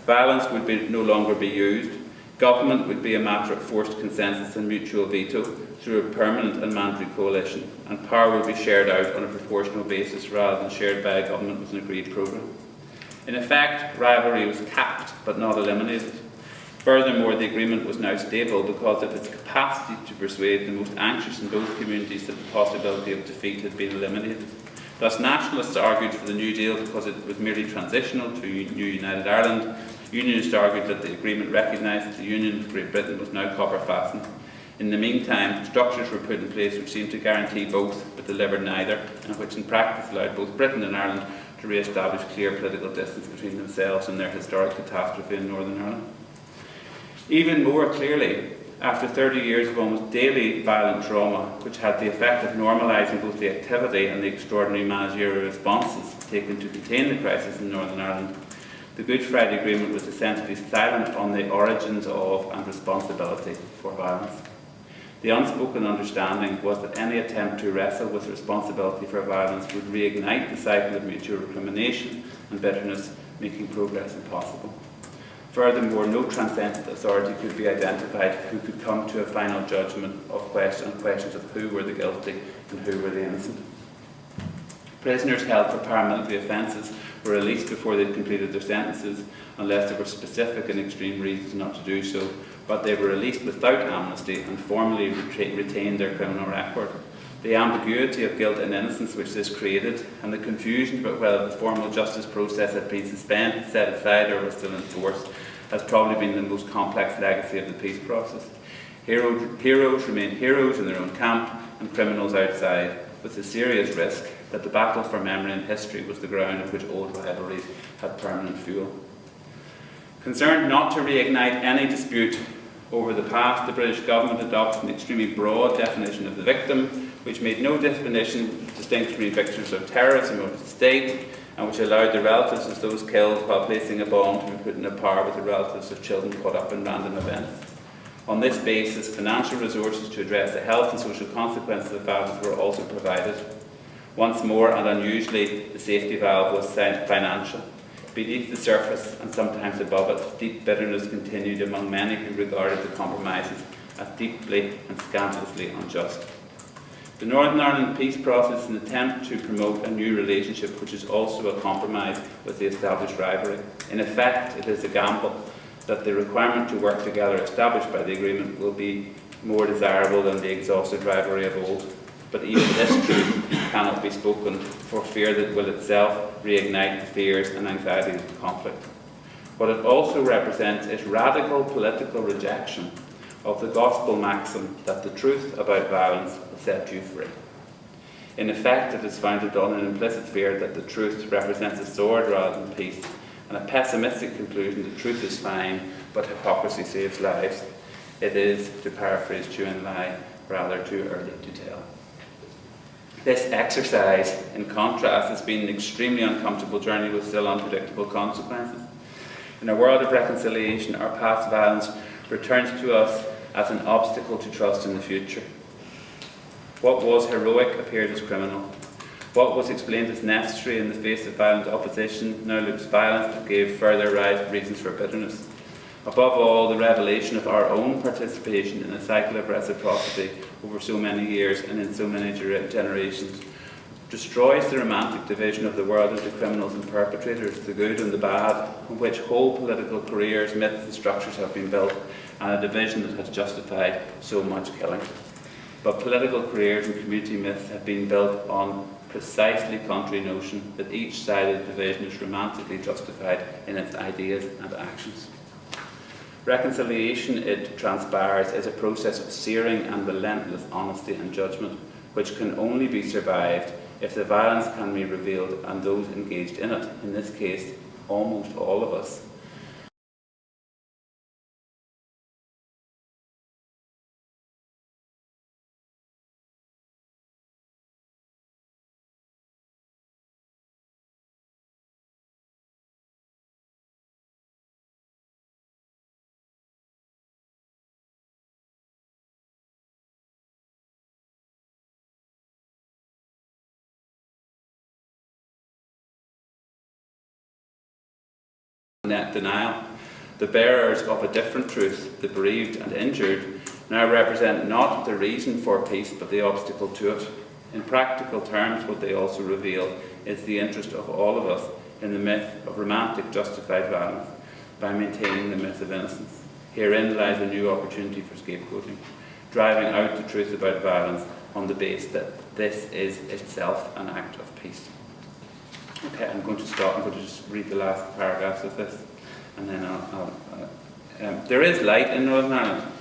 Violence would no longer be used. Government would be a matter of forced consensus and mutual veto through a permanent and mandatory coalition, and power would be shared out on a proportional basis rather than shared by a government with an agreed programme. In effect, rivalry was capped but not eliminated. Furthermore, the agreement was now stable because of its capacity to persuade the most anxious in both communities that the possibility of defeat had been eliminated. Thus, nationalists argued for the New Deal because it was merely transitional to a new United Ireland. Unionists argued that the agreement recognised that the union with Great Britain was now copper-fastened. In the meantime, structures were put in place which seemed to guarantee both but delivered neither, and which in practice allowed both Britain and Ireland to re-establish clear political distance between themselves and their historic catastrophe in Northern Ireland. Even more clearly, after 30 years of almost daily violent trauma, which had the effect of normalising both the activity and the extraordinary managerial responses taken to contain the crisis in Northern Ireland, the Good Friday Agreement was essentially silent on the origins of and responsibility for violence. The unspoken understanding was that any attempt to wrestle with responsibility for violence would reignite the cycle of mutual recrimination and bitterness, making progress impossible. Furthermore, no transcendent authority could be identified who could come to a final judgment of questions of who were the guilty and who were the innocent. Prisoners held for paramilitary offences were released before they had completed their sentences, unless there were specific and extreme reasons not to do so, but they were released without amnesty and formally retained their criminal record. The ambiguity of guilt and innocence which this created, and the confusion about whether the formal justice process had been suspended, set aside, or was still in force, has probably been the most complex legacy of the peace process. Heroes remain heroes in their own camp, and criminals outside, with the serious risk that the battle for memory and history was the ground of which old rivalries had permanent fuel. Concerned not to reignite any dispute over the past, the British government adopted an extremely broad definition of the victim, which made no distinction between victims of terrorism or the state, and which allowed the relatives of those killed while placing a bomb to be put in a par with the relatives of children caught up in random events. On this basis, financial resources to address the health and social consequences of violence were also provided. Once more, and unusually, the safety valve was financial. Beneath the surface, and sometimes above it, deep bitterness continued among many who regarded the compromises as deeply and scandalously unjust. The Northern Ireland peace process is an attempt to promote a new relationship which is also a compromise with the established rivalry. In effect, it is a gamble that the requirement to work together established by the agreement will be more desirable than the exhausted rivalry of old. But even this truth cannot be spoken for fear that it will itself reignite the fears and anxieties of conflict. What it also represents is radical political rejection of the gospel maxim that the truth about violence will set you free. In effect, it is founded on an implicit fear that the truth represents a sword rather than peace, and a pessimistic conclusion that truth is fine, but hypocrisy saves lives. It is, to paraphrase Chu and Lai, rather too early to tell. This exercise, in contrast, has been an extremely uncomfortable journey with still unpredictable consequences. In a world of reconciliation, our past violence returns to us as an obstacle to trust in the future. What was heroic appeared as criminal. What was explained as necessary in the face of violent opposition now looks violent and gave further reasons for bitterness. Above all, the revelation of our own participation in a cycle of reciprocity over so many years and in so many generations destroys the romantic division of the world into criminals and perpetrators, the good and the bad, on which whole political careers, myths and structures have been built, and a division that has justified so much killing. But political careers and community myths have been built on precisely contrary notion that each side of the division is romantically justified in its ideas and actions. Reconciliation, it transpires, is a process of searing and relentless honesty and judgment, which can only be survived if the violence can be revealed and those engaged in it, in this case, almost all of us, denial. The bearers of a different truth, the bereaved and injured, now represent not the reason for peace but the obstacle to it. In practical terms, what they also reveal is the interest of all of us in the myth of romantic justified violence by maintaining the myth of innocence. Herein lies a new opportunity for scapegoating, driving out the truth about violence on the basis that this is itself an act of peace. Okay, I'm going to stop. I'm going to just read the last paragraphs of this, and then there is light in Northern Ireland.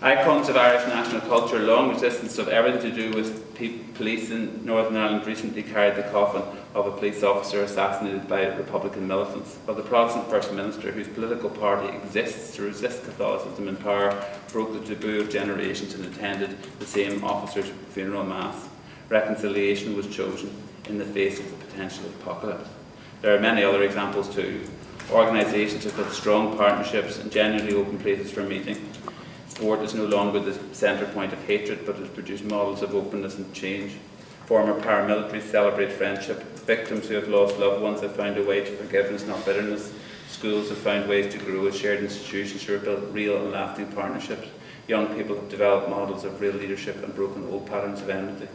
Icons of Irish national culture, long resistance of everything to do with police in Northern Ireland recently carried the coffin of a police officer assassinated by Republican militants, of the Protestant First Minister whose political party exists to resist Catholicism in power, broke the taboo of generations and attended the same officer's funeral mass. Reconciliation was chosen in the face of the potential apocalypse. There are many other examples too. Organisations have built strong partnerships and genuinely open places for meeting. Sport is no longer the centre point of hatred, but has produced models of openness and change. Former paramilitaries celebrate friendship. Victims who have lost loved ones have found a way to forgiveness, not bitterness. Schools have found ways to grow as shared institutions who have built real and lasting partnerships. Young people have developed models of real leadership and broken old patterns of enmity.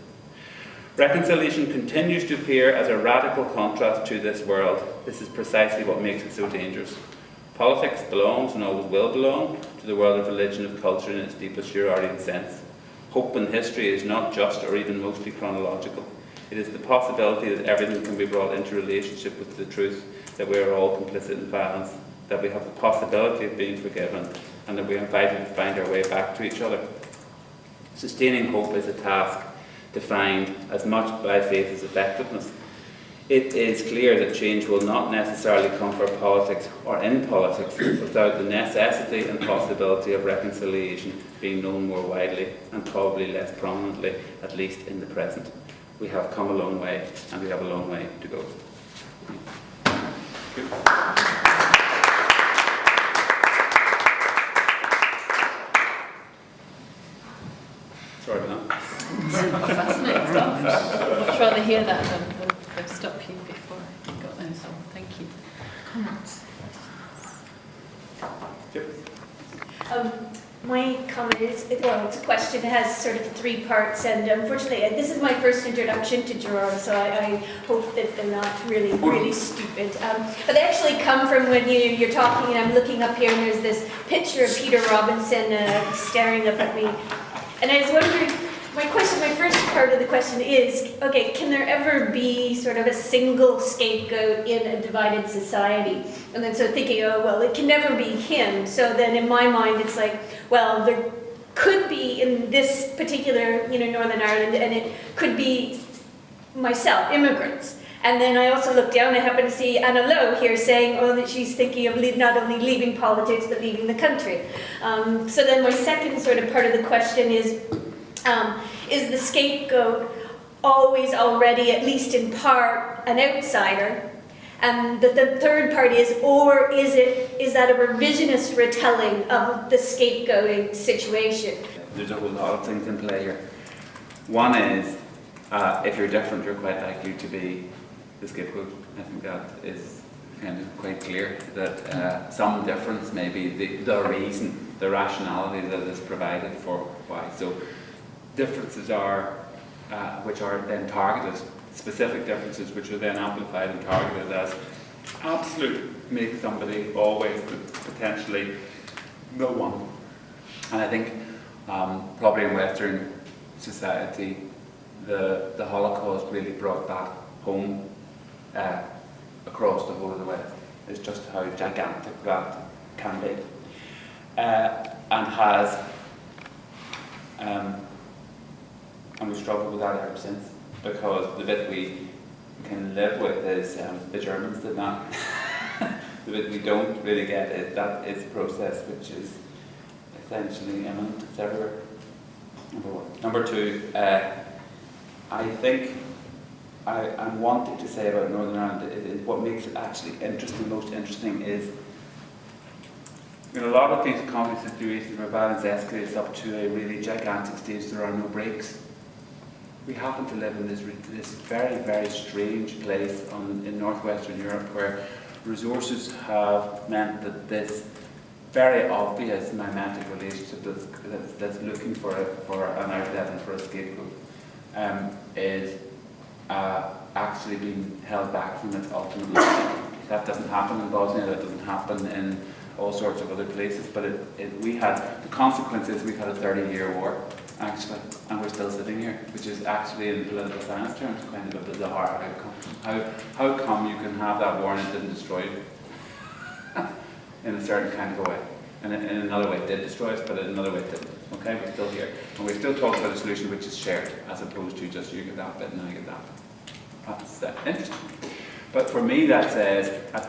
Reconciliation continues to appear as a radical contrast to this world. This is precisely what makes it so dangerous. Politics belongs and always will belong to the world of religion, of culture in its deepest Girardian sense. Hope in history is not just or even mostly chronological. It is the possibility that everything can be brought into relationship with the truth that we are all complicit in violence, that we have the possibility of being forgiven, and that we are invited to find our way back to each other. Sustaining hope is a task defined as much by faith as effectiveness. It is clear that change will not necessarily come for politics or in politics without the necessity and possibility of reconciliation being known more widely and probably less prominently, at least in the present. We have come a long way, and we have a long way to go. Sorry about that. Fascinating stuff. I'd much rather hear that than go stop you before you got there, so thank you. Comments? Yep. My comment is, well, it's a question. It has sort of three parts, and unfortunately, this is my first introduction to Girard, so I hope that they're not really stupid. But they actually come from when you're talking, and I'm looking up here, and there's this picture of Peter Robinson staring up at me. And I was wondering, my first part of the question is, okay, can there ever be sort of a single scapegoat in a divided society? And then so thinking, oh, well, it can never be him. So then in my mind, it's like, well, there could be in this particular, Northern Ireland, and it could be myself, immigrants. And then I also look down, I happen to see Anna Lowe here saying, oh, that she's thinking of not only leaving politics, but leaving the country. So then my second sort of part of the question is the scapegoat always already, at least in part, an outsider? And the third part is, or is that a revisionist retelling of the scapegoating situation? There's a whole lot of things in play here. One is, if you're different, you're quite likely to be the scapegoat. I think that is kind of quite clear, that some difference may be the reason, the rationality that is provided for why. So differences are, which are then targeted, specific differences which are then amplified and targeted as absolute, make somebody always potentially the one. And I think probably in Western society, the Holocaust really brought that home across the whole of the West. It's just how gigantic that can be, and has, and we've struggled with that ever since, because the bit we can live with is the Germans did that. The bit we don't really get is that it's a process which is essentially imminent. It's everywhere. Number one. Number two, I think I'm wanting to say about Northern Ireland, what makes it actually interesting, most interesting, is in a lot of these conflict situations where violence escalates up to a really gigantic stage, there are no breaks. We happen to live in this very, very strange place in northwestern Europe, where resources have meant that this very obvious mimetic relationship that's looking for an outlet and for a scapegoat is actually being held back from its ultimate logic. That doesn't happen in Bosnia, that doesn't happen in all sorts of other places, but the consequence is we've had a 30-year war, actually, and we're still sitting here, which is actually, in political science terms, kind of a bizarre outcome. How come you can have that war and it didn't destroy you? In a certain kind of a way. And in another way it did destroy us, but in another way it didn't. Okay, we're still here. And we're still talking about a solution which is shared, as opposed to just you get that bit and I get that bit. That's interesting. But for me, that's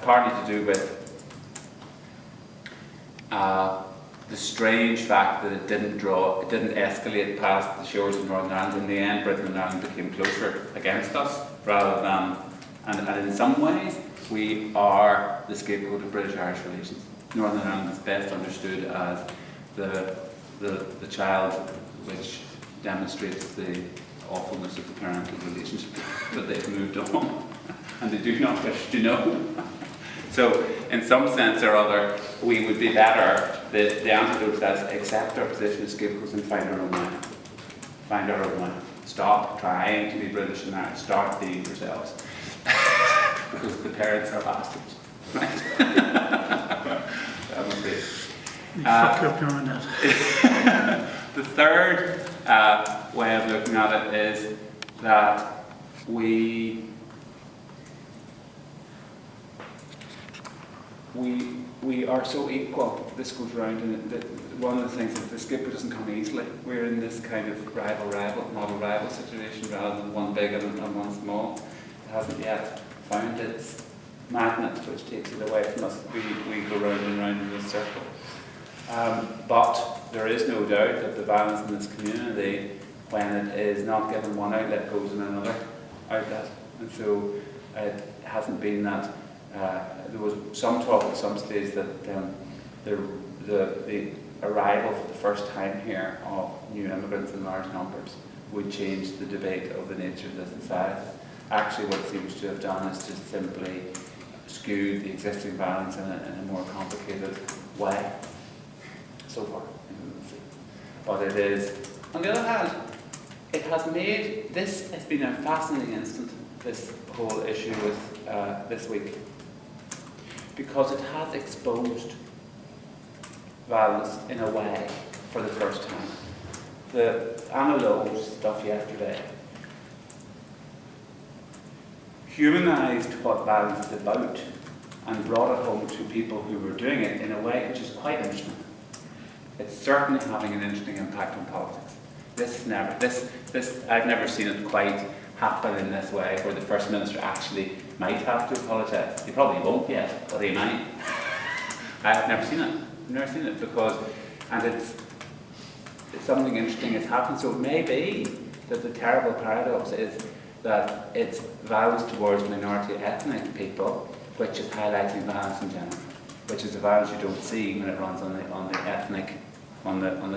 partly to do with the strange fact that it didn't escalate past the shores of Northern Ireland. In the end, Britain and Ireland became closer against us, rather than, and in some ways, we are the scapegoat of British-Irish relations. Northern Ireland is best understood as the child which demonstrates the awfulness of the parental relationship, but they've moved on, and they do not wish to know. So, in some sense or other, we would be better, the antidote to that is accept our position as scapegoats and find our own way. Find our own way. Stop trying to be British and Irish. Start being yourselves. Because the parents are bastards. Right? That would be it. You fuck up doing that. The third way of looking at it is that we are so equal. This goes round, and one of the things is the scapegoat doesn't come easily. We're in this kind of model-rival situation rather than one big and one small. It hasn't yet found its magnet which takes it away from us. We go round and round in this circle. But there is no doubt that the violence in this community, when it is not given one outlet, goes in another outlet. And so it hasn't been that. There was some talk at some stage that the arrival for the first time here of new immigrants in large numbers would change the debate of the nature of the society. Actually, what it seems to have done is to simply skew the existing violence in a more complicated way. So far, but it is. On the other hand, it has made this. It's been a fascinating instant. This whole issue with this week, because it has exposed violence in a way for the first time. The Anna Lowe stuff yesterday humanised what violence is about and brought it home to people who were doing it in a way which is quite interesting. It's certainly having an interesting impact on politics. I've never seen it quite happen in this way, where the First Minister actually might have to apologise. He probably won't yet, but he might. I have never seen it. I've never seen it and it's something interesting has happened. So it may be that the terrible paradox is that it's violence towards minority ethnic people which is highlighting violence in general, which is a violence you don't see when it runs on the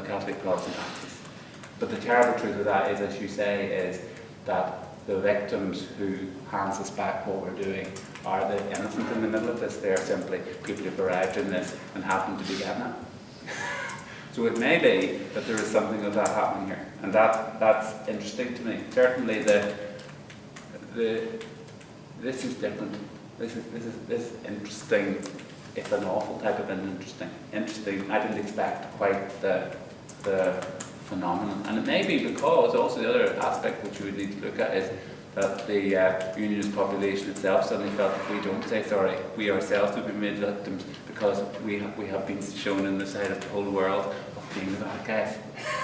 Catholic Protestant axis. But the terrible truth of that is, as you say, is that the victims who hands us back what we're doing are the innocent in the middle of this. They are simply people who've arrived in this and happen to be getting it. So it may be that there is something of that happening here, and that's interesting to me. Certainly, this is different. This is interesting, if an awful type of interesting. I didn't expect quite the phenomenon, and it may be because also the other aspect which we would need to look at is that the unionist population itself suddenly felt that we don't say sorry, we ourselves have been made victims because we have been shown in the sight of the whole world of being the bad guys.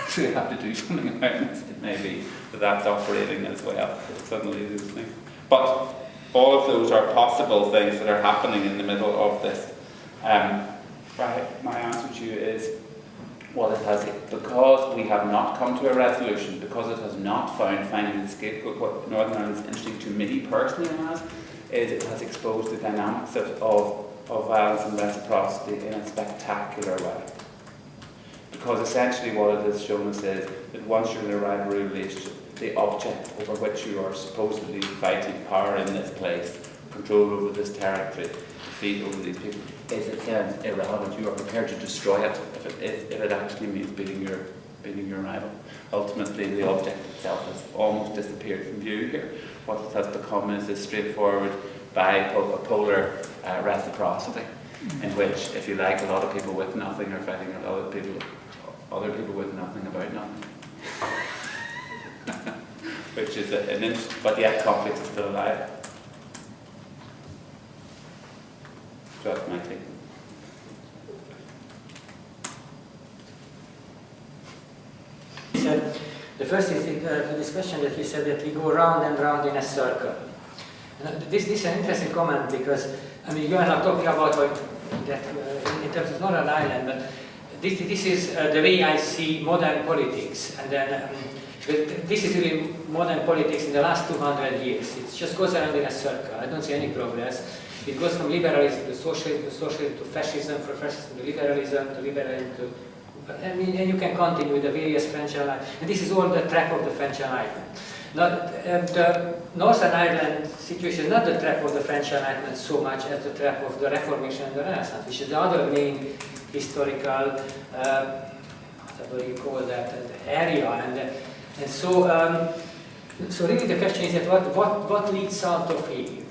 So we have to do something about this. It may be that that's operating as well. Suddenly those things. But all of those are possible things that are happening in the middle of this. My answer to you is, well, it has, because we have not come to a resolution, because it has not found finding the scapegoat. What Northern Ireland is interesting to me personally is it has exposed the dynamics of violence and reciprocity in a spectacular way. Because essentially what it has shown us is that once you're in a rivalry relationship, the object over which you are supposedly fighting, power in this place, control over this territory, defeat over these people, is in sense irrelevant. You are prepared to destroy it if it actually means beating your rival. Ultimately, the object itself has almost disappeared from view here. What it has become is this straightforward bipolar reciprocity, in which, if you like, a lot of people with nothing are fighting other people with nothing about nothing. Which is an interesting, but yet conflict is still alive. So that's my take. The first is this question that you said that we go round and round in a circle. This is an interesting comment because, I mean, you are not talking about that in terms of Northern Ireland, but this is the way I see modern politics. And then this is really modern politics in the last 200 years. It just goes around in a circle. I don't see any progress. It goes from liberalism to socialism to fascism, from fascism to liberalism to I mean, and you can continue with the various French Enlightenment. And this is all the trap of the French Enlightenment. Now, the Northern Ireland situation is not the trap of the French Enlightenment so much as the trap of the Reformation and the Renaissance, which is the other main historical, what do you call that, area. And so, so really the question is that what leads out of here?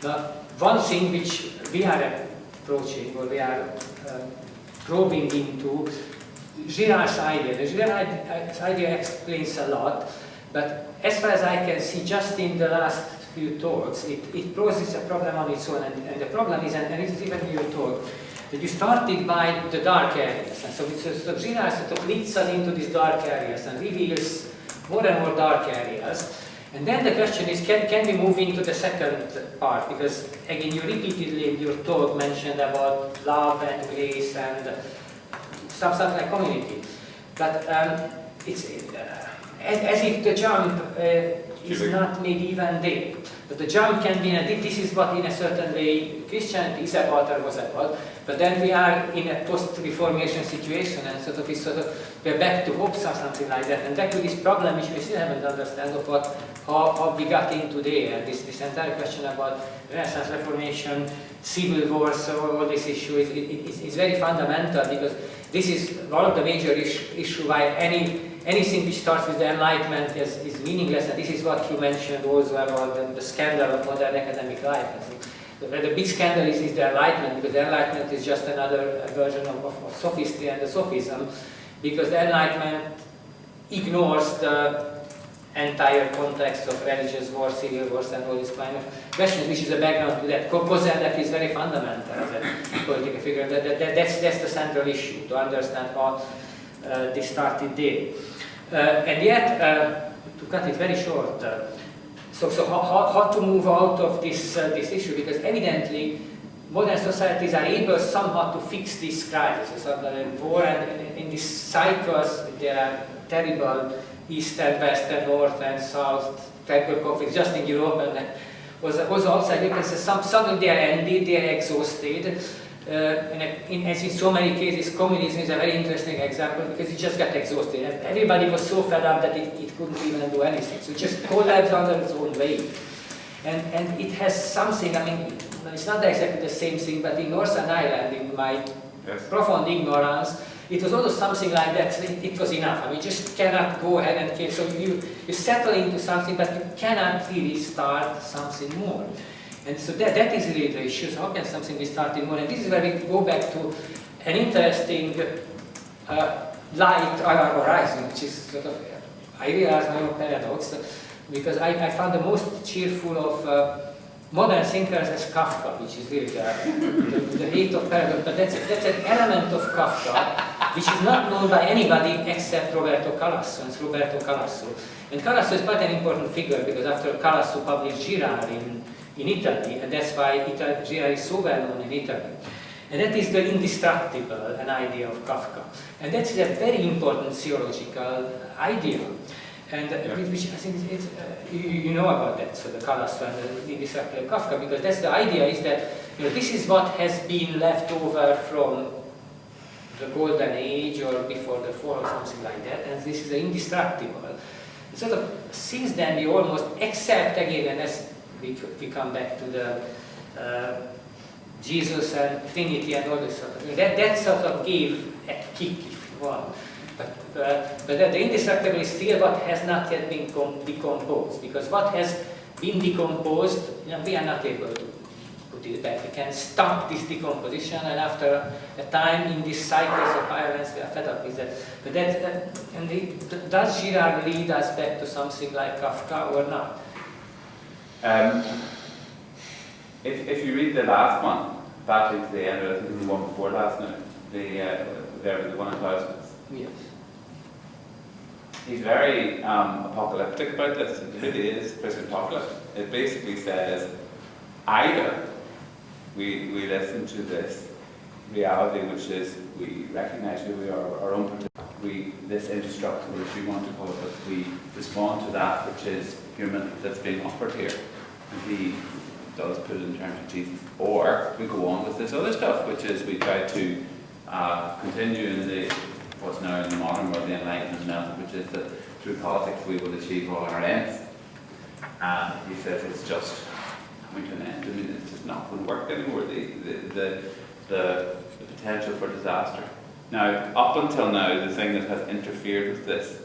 Now, one thing which we are approaching, or we are probing into, Girard's idea. The Girard's idea explains a lot, but as far as I can see, just in the last few talks, it poses a problem on its own, and the problem is, and it is even in your talk, that you started by the dark areas, and so Girard sort of leads us into these dark areas and reveals more and more dark areas. And then the question is, can we move into the second part? Because again, you repeatedly in your talk mentioned about love and grace and something like community. But it's as if the jump is not maybe even there. But the jump can be, this is what in a certain way Christianity is about or was about. But then we are in a post-Reformation situation, and we're back to hope or something like that, and back to this problem which we still haven't understood of how we got into there. And this entire question about Renaissance, Reformation, civil wars, so all this issue is very fundamental, because this is one of the major issues why anything which starts with the Enlightenment is meaningless, and this is what you mentioned also about the scandal of modern academic life. I think the big scandal is the Enlightenment, because the Enlightenment is just another version of sophistry and the sophism, because the Enlightenment ignores the entire context of religious wars, civil wars, and all these kind of questions, which is the background to that. Kozelek is very fundamental as a political figure. That's the central issue, to understand how this started there. And yet, to cut it very short, so how to move out of this issue? Because evidently, modern societies are able somehow to fix this crisis. So the war and in these cycles, there are terrible east and west and north and south terrible conflicts just in Europe, and also outside. You can say suddenly they are ended, they are exhausted. As in so many cases, communism is a very interesting example, because it just got exhausted. And everybody was so fed up that it couldn't even do anything. So it just collapsed under its own weight. And it has something, I mean, it's not exactly the same thing, but in Northern Ireland, in my profound ignorance, it was also something like that. It was enough. I mean, you just cannot go ahead and kill. So you settle into something, but you cannot really start something more. And so that is really the issue. So how can something be started more? And this is where we go back to an interesting light on our horizon, which is sort of, I realize my own paradox, because I found the most cheerful of modern thinkers as Kafka, which is really the hate of paradox. But that's an element of Kafka which is not known by anybody except Roberto Calasso. And it's Roberto Calasso. And Calasso is quite an important figure, because after Calasso published Girard in Italy, and that's why Girard is so well known in Italy. And that is the indestructible, an idea of Kafka. And that's a very important theological idea. And which I think it's, you know about that, so the Calasso and the indestructible Kafka, because that's the idea is that this is what has been left over from the Golden Age or before the fall or something like that, and this is the indestructible. And sort of since then we almost accept again, and as we come back to the Jesus and Trinity and all this sort of thing. That sort of gave a kick, if you want. But the indestructible is still what has not yet been decomposed, because what has been decomposed, we are not able to put it back. We can stop this decomposition, and after a time in these cycles of violence, we are fed up with that. But does Girard lead us back to something like Kafka or not? If you read the last one, back into the end, I think it's the one before last, no? The one in thousands. Yes. he's very apocalyptic about this. It really is Christian apocalypse. It basically says either we listen to this reality, which is we recognize who we are, our own this indestructible, if you want to call it, but we respond to that which is human that's being offered here. And he does put it in terms of Jesus. Or we go on with this other stuff, which is we try to continue in what's now in the modern world, the Enlightenment method, which is that through politics we will achieve all our ends. And he says it's just coming to an end. I mean, it's just not going to work anymore. The potential for disaster. Now, up until now, the thing that has interfered with this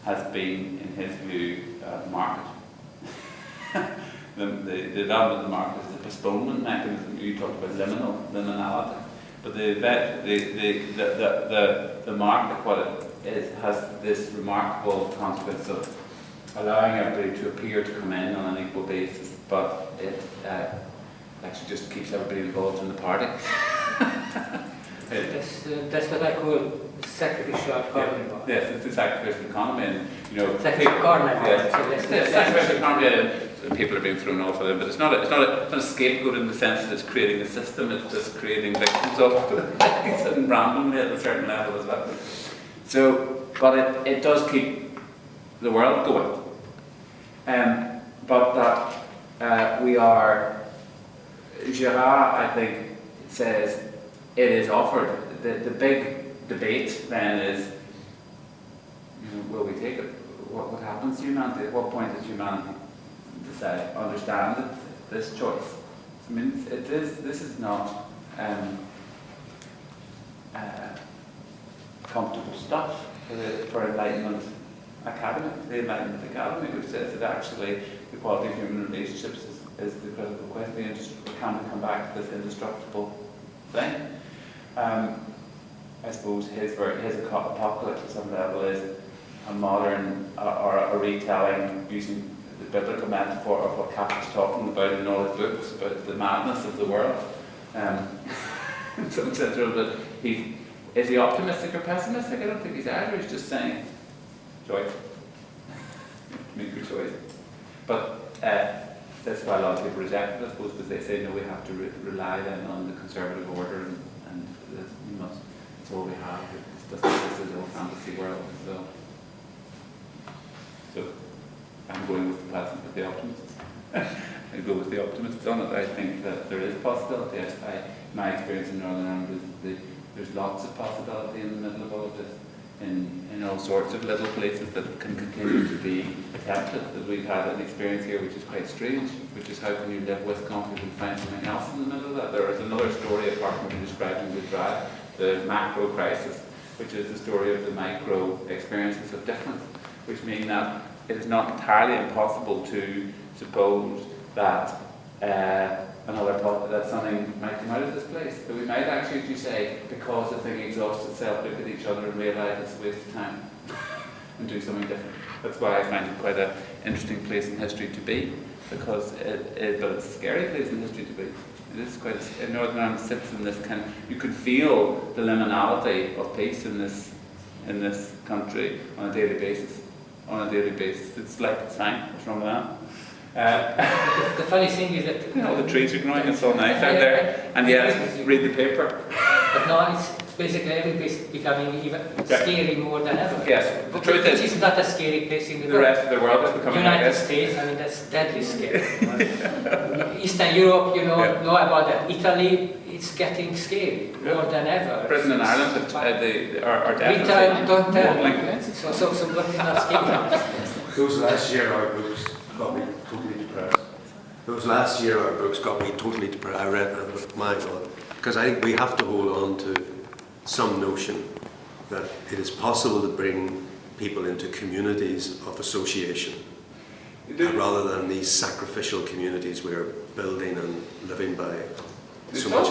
has been, in his view, the market. The development of the market is the postponement mechanism. You talked about liminality. But the market, what it is, has this remarkable consequence of allowing everybody to appear to come in on an equal basis, but it actually just keeps everybody involved in the party. That's what I call sacrificial carnival. Yes, it's the sacrificial economy, and sacrificial carnival. Yes, sacrificial economy, and people are being thrown off of them, but it's not a scapegoat in the sense that it's creating a system. It's just creating victims of it, and randomly at a certain level as well. So, but it does keep the world going. But that we are. Girard, I think, says it is offered. The big debate then is, will we take it? What happens to humanity? At what point does humanity decide, understand this choice? I mean, this is not comfortable stuff for Enlightenment Academy, the Enlightenment Academy, which says that actually the quality of human relationships is the critical question. Can we come back to this indestructible thing? I suppose his apocalypse at some level is a modern or a retelling using the biblical metaphor of what Catholics talking about in all his books about the madness of the world. In some sense, but is he optimistic or pessimistic? I don't think he's either. He's just saying, choice. Make your choice. But that's why a lot of people reject it, I suppose, because they say, no, we have to rely then on the conservative order, and we must. It's all we have. This is a fantasy world. So I'm going with the optimists. I go with the optimists on it. I think that there is a possibility. My experience in Northern Ireland is there's lots of possibility in the middle of all of this, in all sorts of little places that can continue to be attempted. That we've had an experience here which is quite strange, which is how can you live with conflict and find something else in the middle of that. There is another story apart from you describing the macro crisis, which is the story of the micro experiences of difference, which mean that it is not entirely impossible to suppose that that something might come out of this place. That we might actually, as you say, because the thing exhausts itself, look at each other and realise it's a waste of time and do something different. That's why I find it quite an interesting place in history to be, because but it's a scary place in history to be. It is quite. Northern Ireland sits in this kind of. You could feel the liminality of peace in this country on a daily basis. It's like it's fine. What's wrong with that? The funny thing is that the trees are growing. It's all nice out there, and yes, read the paper. But now it's basically every place becoming even scary more than ever. Yes, the truth is, it's not a scary place in the rest of the world is becoming United States. I mean, that's deadly scary. Eastern Europe, know about that. Italy, it's getting scary more than ever. Britain and Ireland are definitely. Don't tell. So what is not scary? Those last year our books got me totally depressed. I read them, but my God. Because I think we have to hold on to some notion that it is possible to bring people into communities of association rather than these sacrificial communities we're building and living by. It's not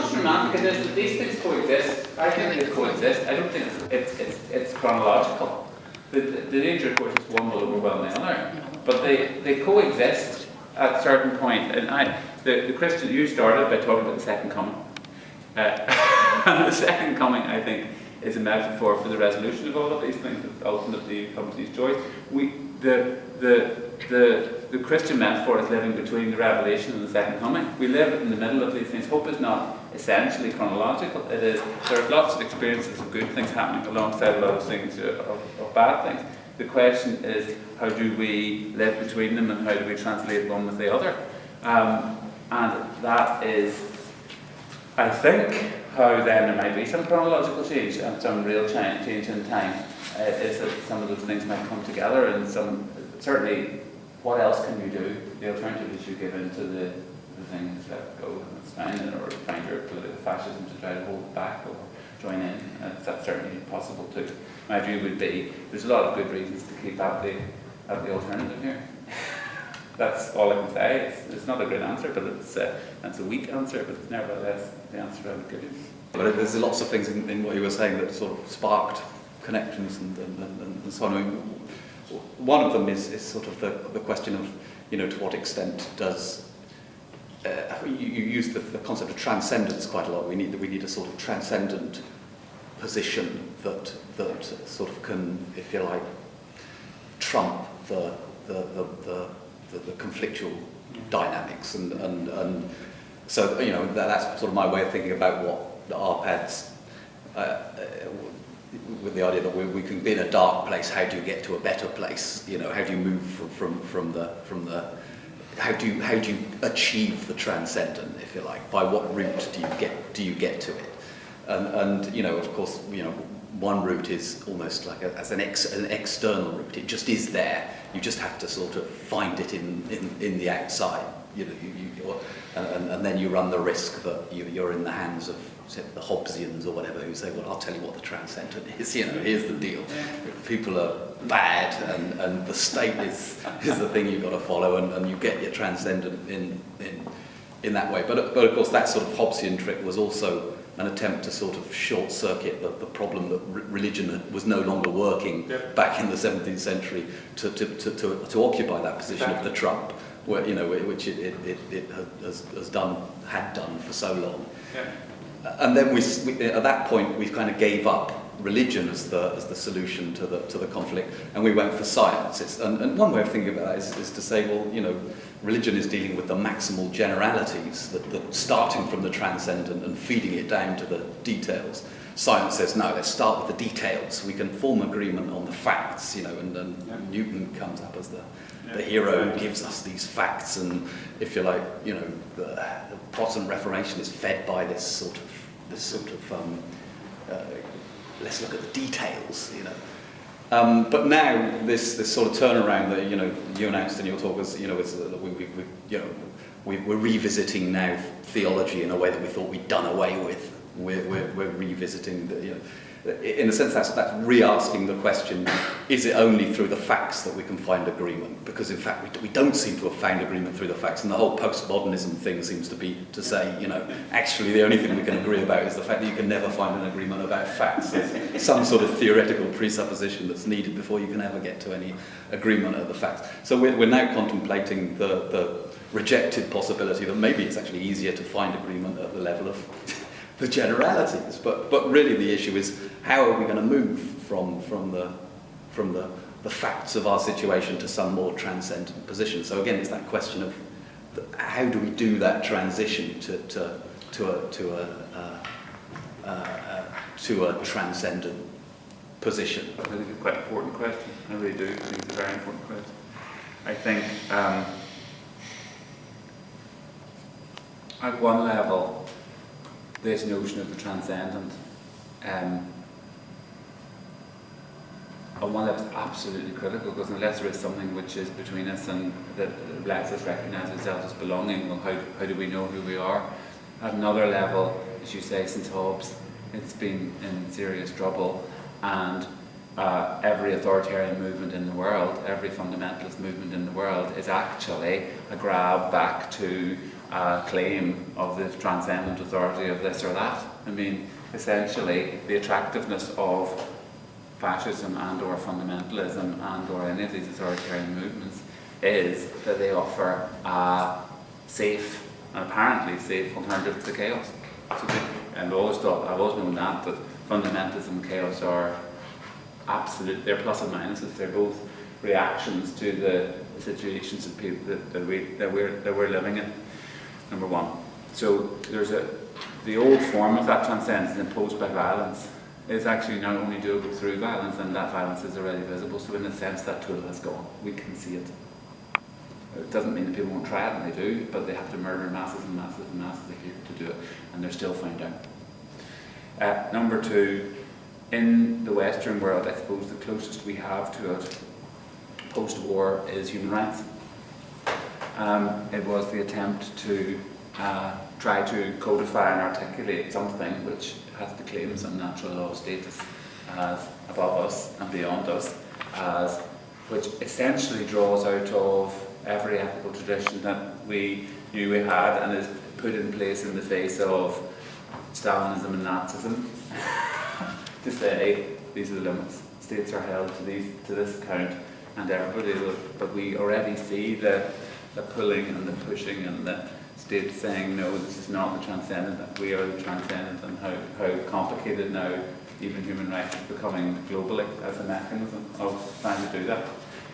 just romantic, it is that these things coexist. I think they coexist. I don't think it's chronological. The danger, of course, is one will overwhelm the other. But they coexist at a certain point. And the Christian, you started by talking about the second coming. And the second coming, I think, is a metaphor for the resolution of all of these things that ultimately come to these joys. The Christian metaphor is living between the revelation and the second coming. We live in the middle of these things. Hope is not essentially chronological. It is, there are lots of experiences of good things happening alongside a lot of things of bad things. The question is, how do we live between them, and how do we translate one with the other? And that is, I think, how then there might be some chronological change and some real change in time. Is that some of those things might come together, and some, certainly, what else can you do? The alternative is you give in to the things that go, and it's fine, or find your political fascism to try to hold it back, or join in. That's certainly possible too. My view would be, there's a lot of good reasons to keep at the alternative here. That's all I can say. It's not a great answer, but it's a weak answer, but it's nevertheless the answer I would give you. But there's lots of things in what you were saying that sort of sparked connections and so on. I mean, one of them is sort of the question of, to what extent does you use the concept of transcendence quite a lot. We need a sort of transcendent position that sort of can, if you like, trump the conflictual dynamics, and so that's sort of my way of thinking about what the RPADs, with the idea that we can be in a dark place. How do you get to a better place? How do you move from the how do you achieve the transcendent, if you like? By what route do you get to it? And of course, one route is almost like as an external route. It just is there. You just have to sort of find it in the outside. And then you run the risk that you're in the hands of the Hobbesians or whatever, who say, well, I'll tell you what the transcendent is. Here's the deal. People are bad, and the state is the thing you've got to follow, and you get your transcendent in that way. But of course, that sort of Hobbesian trick was also an attempt to sort of short circuit the problem that religion was no longer working back in the 17th century to occupy that position of the trump, where which it had done for so long. And then we at that point we kind of gave up religion as the solution to the conflict, and we went for science. And one way of thinking about that is to say, well, religion is dealing with the maximal generalities, that starting from the transcendent and feeding it down to the details. Science says, no, let's start with the details. We can form agreement on the facts, and Newton comes up as the hero who gives us these facts, and if you like, the Protestant Reformation is fed by this sort of let's look at the details, But now this sort of turnaround that you announced in your talk was, we're revisiting now theology in a way that we thought we'd done away with. We're revisiting in a sense that's re-asking the question: is it only through the facts that we can find agreement? Because in fact we don't seem to have found agreement through the facts, and the whole postmodernism thing seems to be to say, actually the only thing we can agree about is the fact that you can never find an agreement about facts. There's some sort of theoretical presupposition that's needed before you can ever get to any agreement of the facts. So we're now contemplating the rejected possibility that maybe it's actually easier to find agreement at the level of the generalities, but really the issue is, how are we going to move from the facts of our situation to some more transcendent position? So again, it's that question of how do we do that transition to a transcendent position? I think it's quite an important question. I really do. I think it's a very important question. I think at one level, this notion of the transcendent, on one level, is absolutely critical, because unless there is something which is between us and that lets us recognise ourselves as belonging, well, how do we know who we are? At another level, as you say, since Hobbes, it's been in serious trouble, and every authoritarian movement in the world, every fundamentalist movement in the world, is actually a grab back to claim of the transcendent authority of this or that. I mean, essentially, the attractiveness of fascism and or fundamentalism and or any of these authoritarian movements is that they offer a safe, an apparently safe alternative to chaos. So and I've always known that fundamentalism, chaos are absolute. They're plus and minuses. They're both reactions to the situations of people that we're living in. Number one. So the old form of that transcendence imposed by violence is actually not only doable through violence, and that violence is already visible. So in a sense, that tool has gone. We can see it. It doesn't mean that people won't try it, and they do, but they have to murder masses and masses and masses of people to do it, and they're still found out. Number two, in the Western world, I suppose the closest we have to it post-war is human rights. It was the attempt to try to codify and articulate something which has the claim some natural law status as above us and beyond us, as which essentially draws out of every ethical tradition that we knew we had and is put in place in the face of Stalinism and Nazism to say these are the limits. States are held to this account, and everybody will. But we already see the pulling and the pushing and the states saying no, this is not the transcendent. That we are the transcendent, and how complicated now even human rights is becoming globally as a mechanism of trying to do that.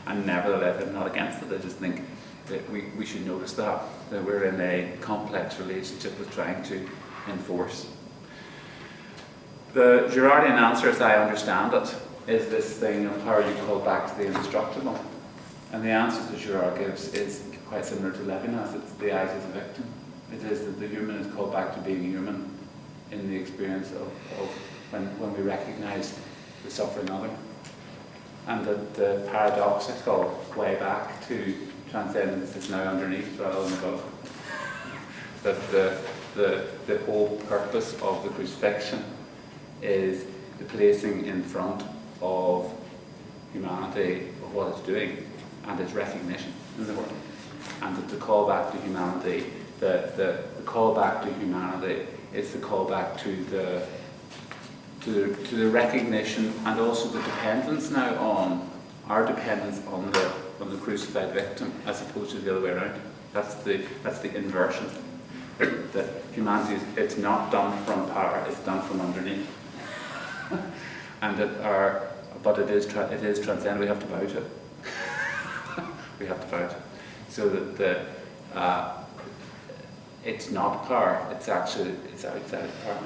And nevertheless, I'm not against it. I just think that we should notice that we're in a complex relationship with trying to enforce. The Girardian answer, as I understand it, is this thing of how you call back to the indestructible. And the answer that Girard gives is quite similar to Levinas. It's the eyes of the victim. It is that the human is called back to being human in the experience of when we recognise the suffering other. And that the paradoxical way back to transcendence is now underneath rather than above. That the whole purpose of the crucifixion is the placing in front of humanity of what it's doing and its recognition in the world. And that the call back to humanity, the call back to humanity is the call back to the recognition and also the dependence now on our dependence on the crucified victim as opposed to the other way around. That's the inversion. That humanity it's not done from power, it's done from underneath. And but it is transcendent. We have to bow to it. We have to bow to it. So that it's not power. It's outside of power,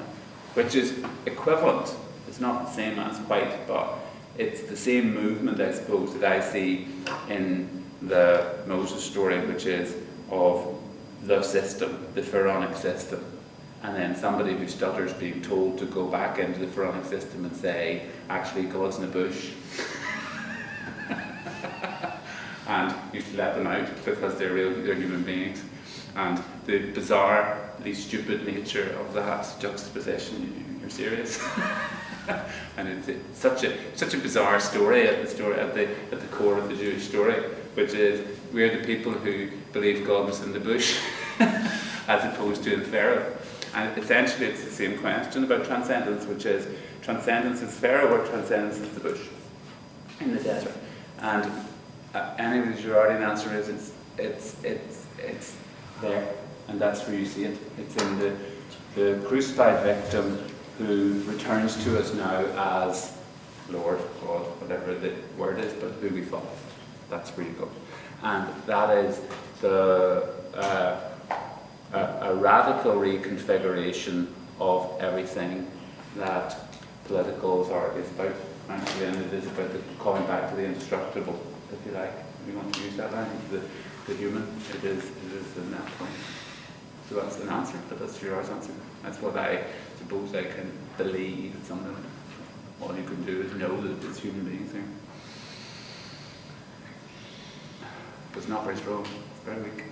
which is equivalent. It's not the same as quite, but it's the same movement, I suppose, that I see in the Moses story, which is of the system, the pharaonic system, and then somebody who stutters being told to go back into the pharaonic system and say, actually, God's in the bush. And you should let them out because they're human beings. And the bizarrely stupid nature of that juxtaposition, you're serious. And it's such a bizarre story at the core of the Jewish story, which is we're the people who believe God was in the bush as opposed to in Pharaoh. And essentially it's the same question about transcendence, which is transcendence is Pharaoh or transcendence is the bush in the desert. And anyway, the Girardian answer is it's there, and that's where you see it. It's in the crucified victim who returns to us now as Lord, God, whatever the word is, but who we follow. That's where you go. And that is a radical reconfiguration of everything that politicals is about, actually, and it is about calling back to the indestructible, if you like. If you want to use that language, the human, it is in that point. So that's an answer, but that's Girard's answer. That's what I suppose I can believe. It's something all you can do is know that it's human beings here. But it's not very strong, it's very weak.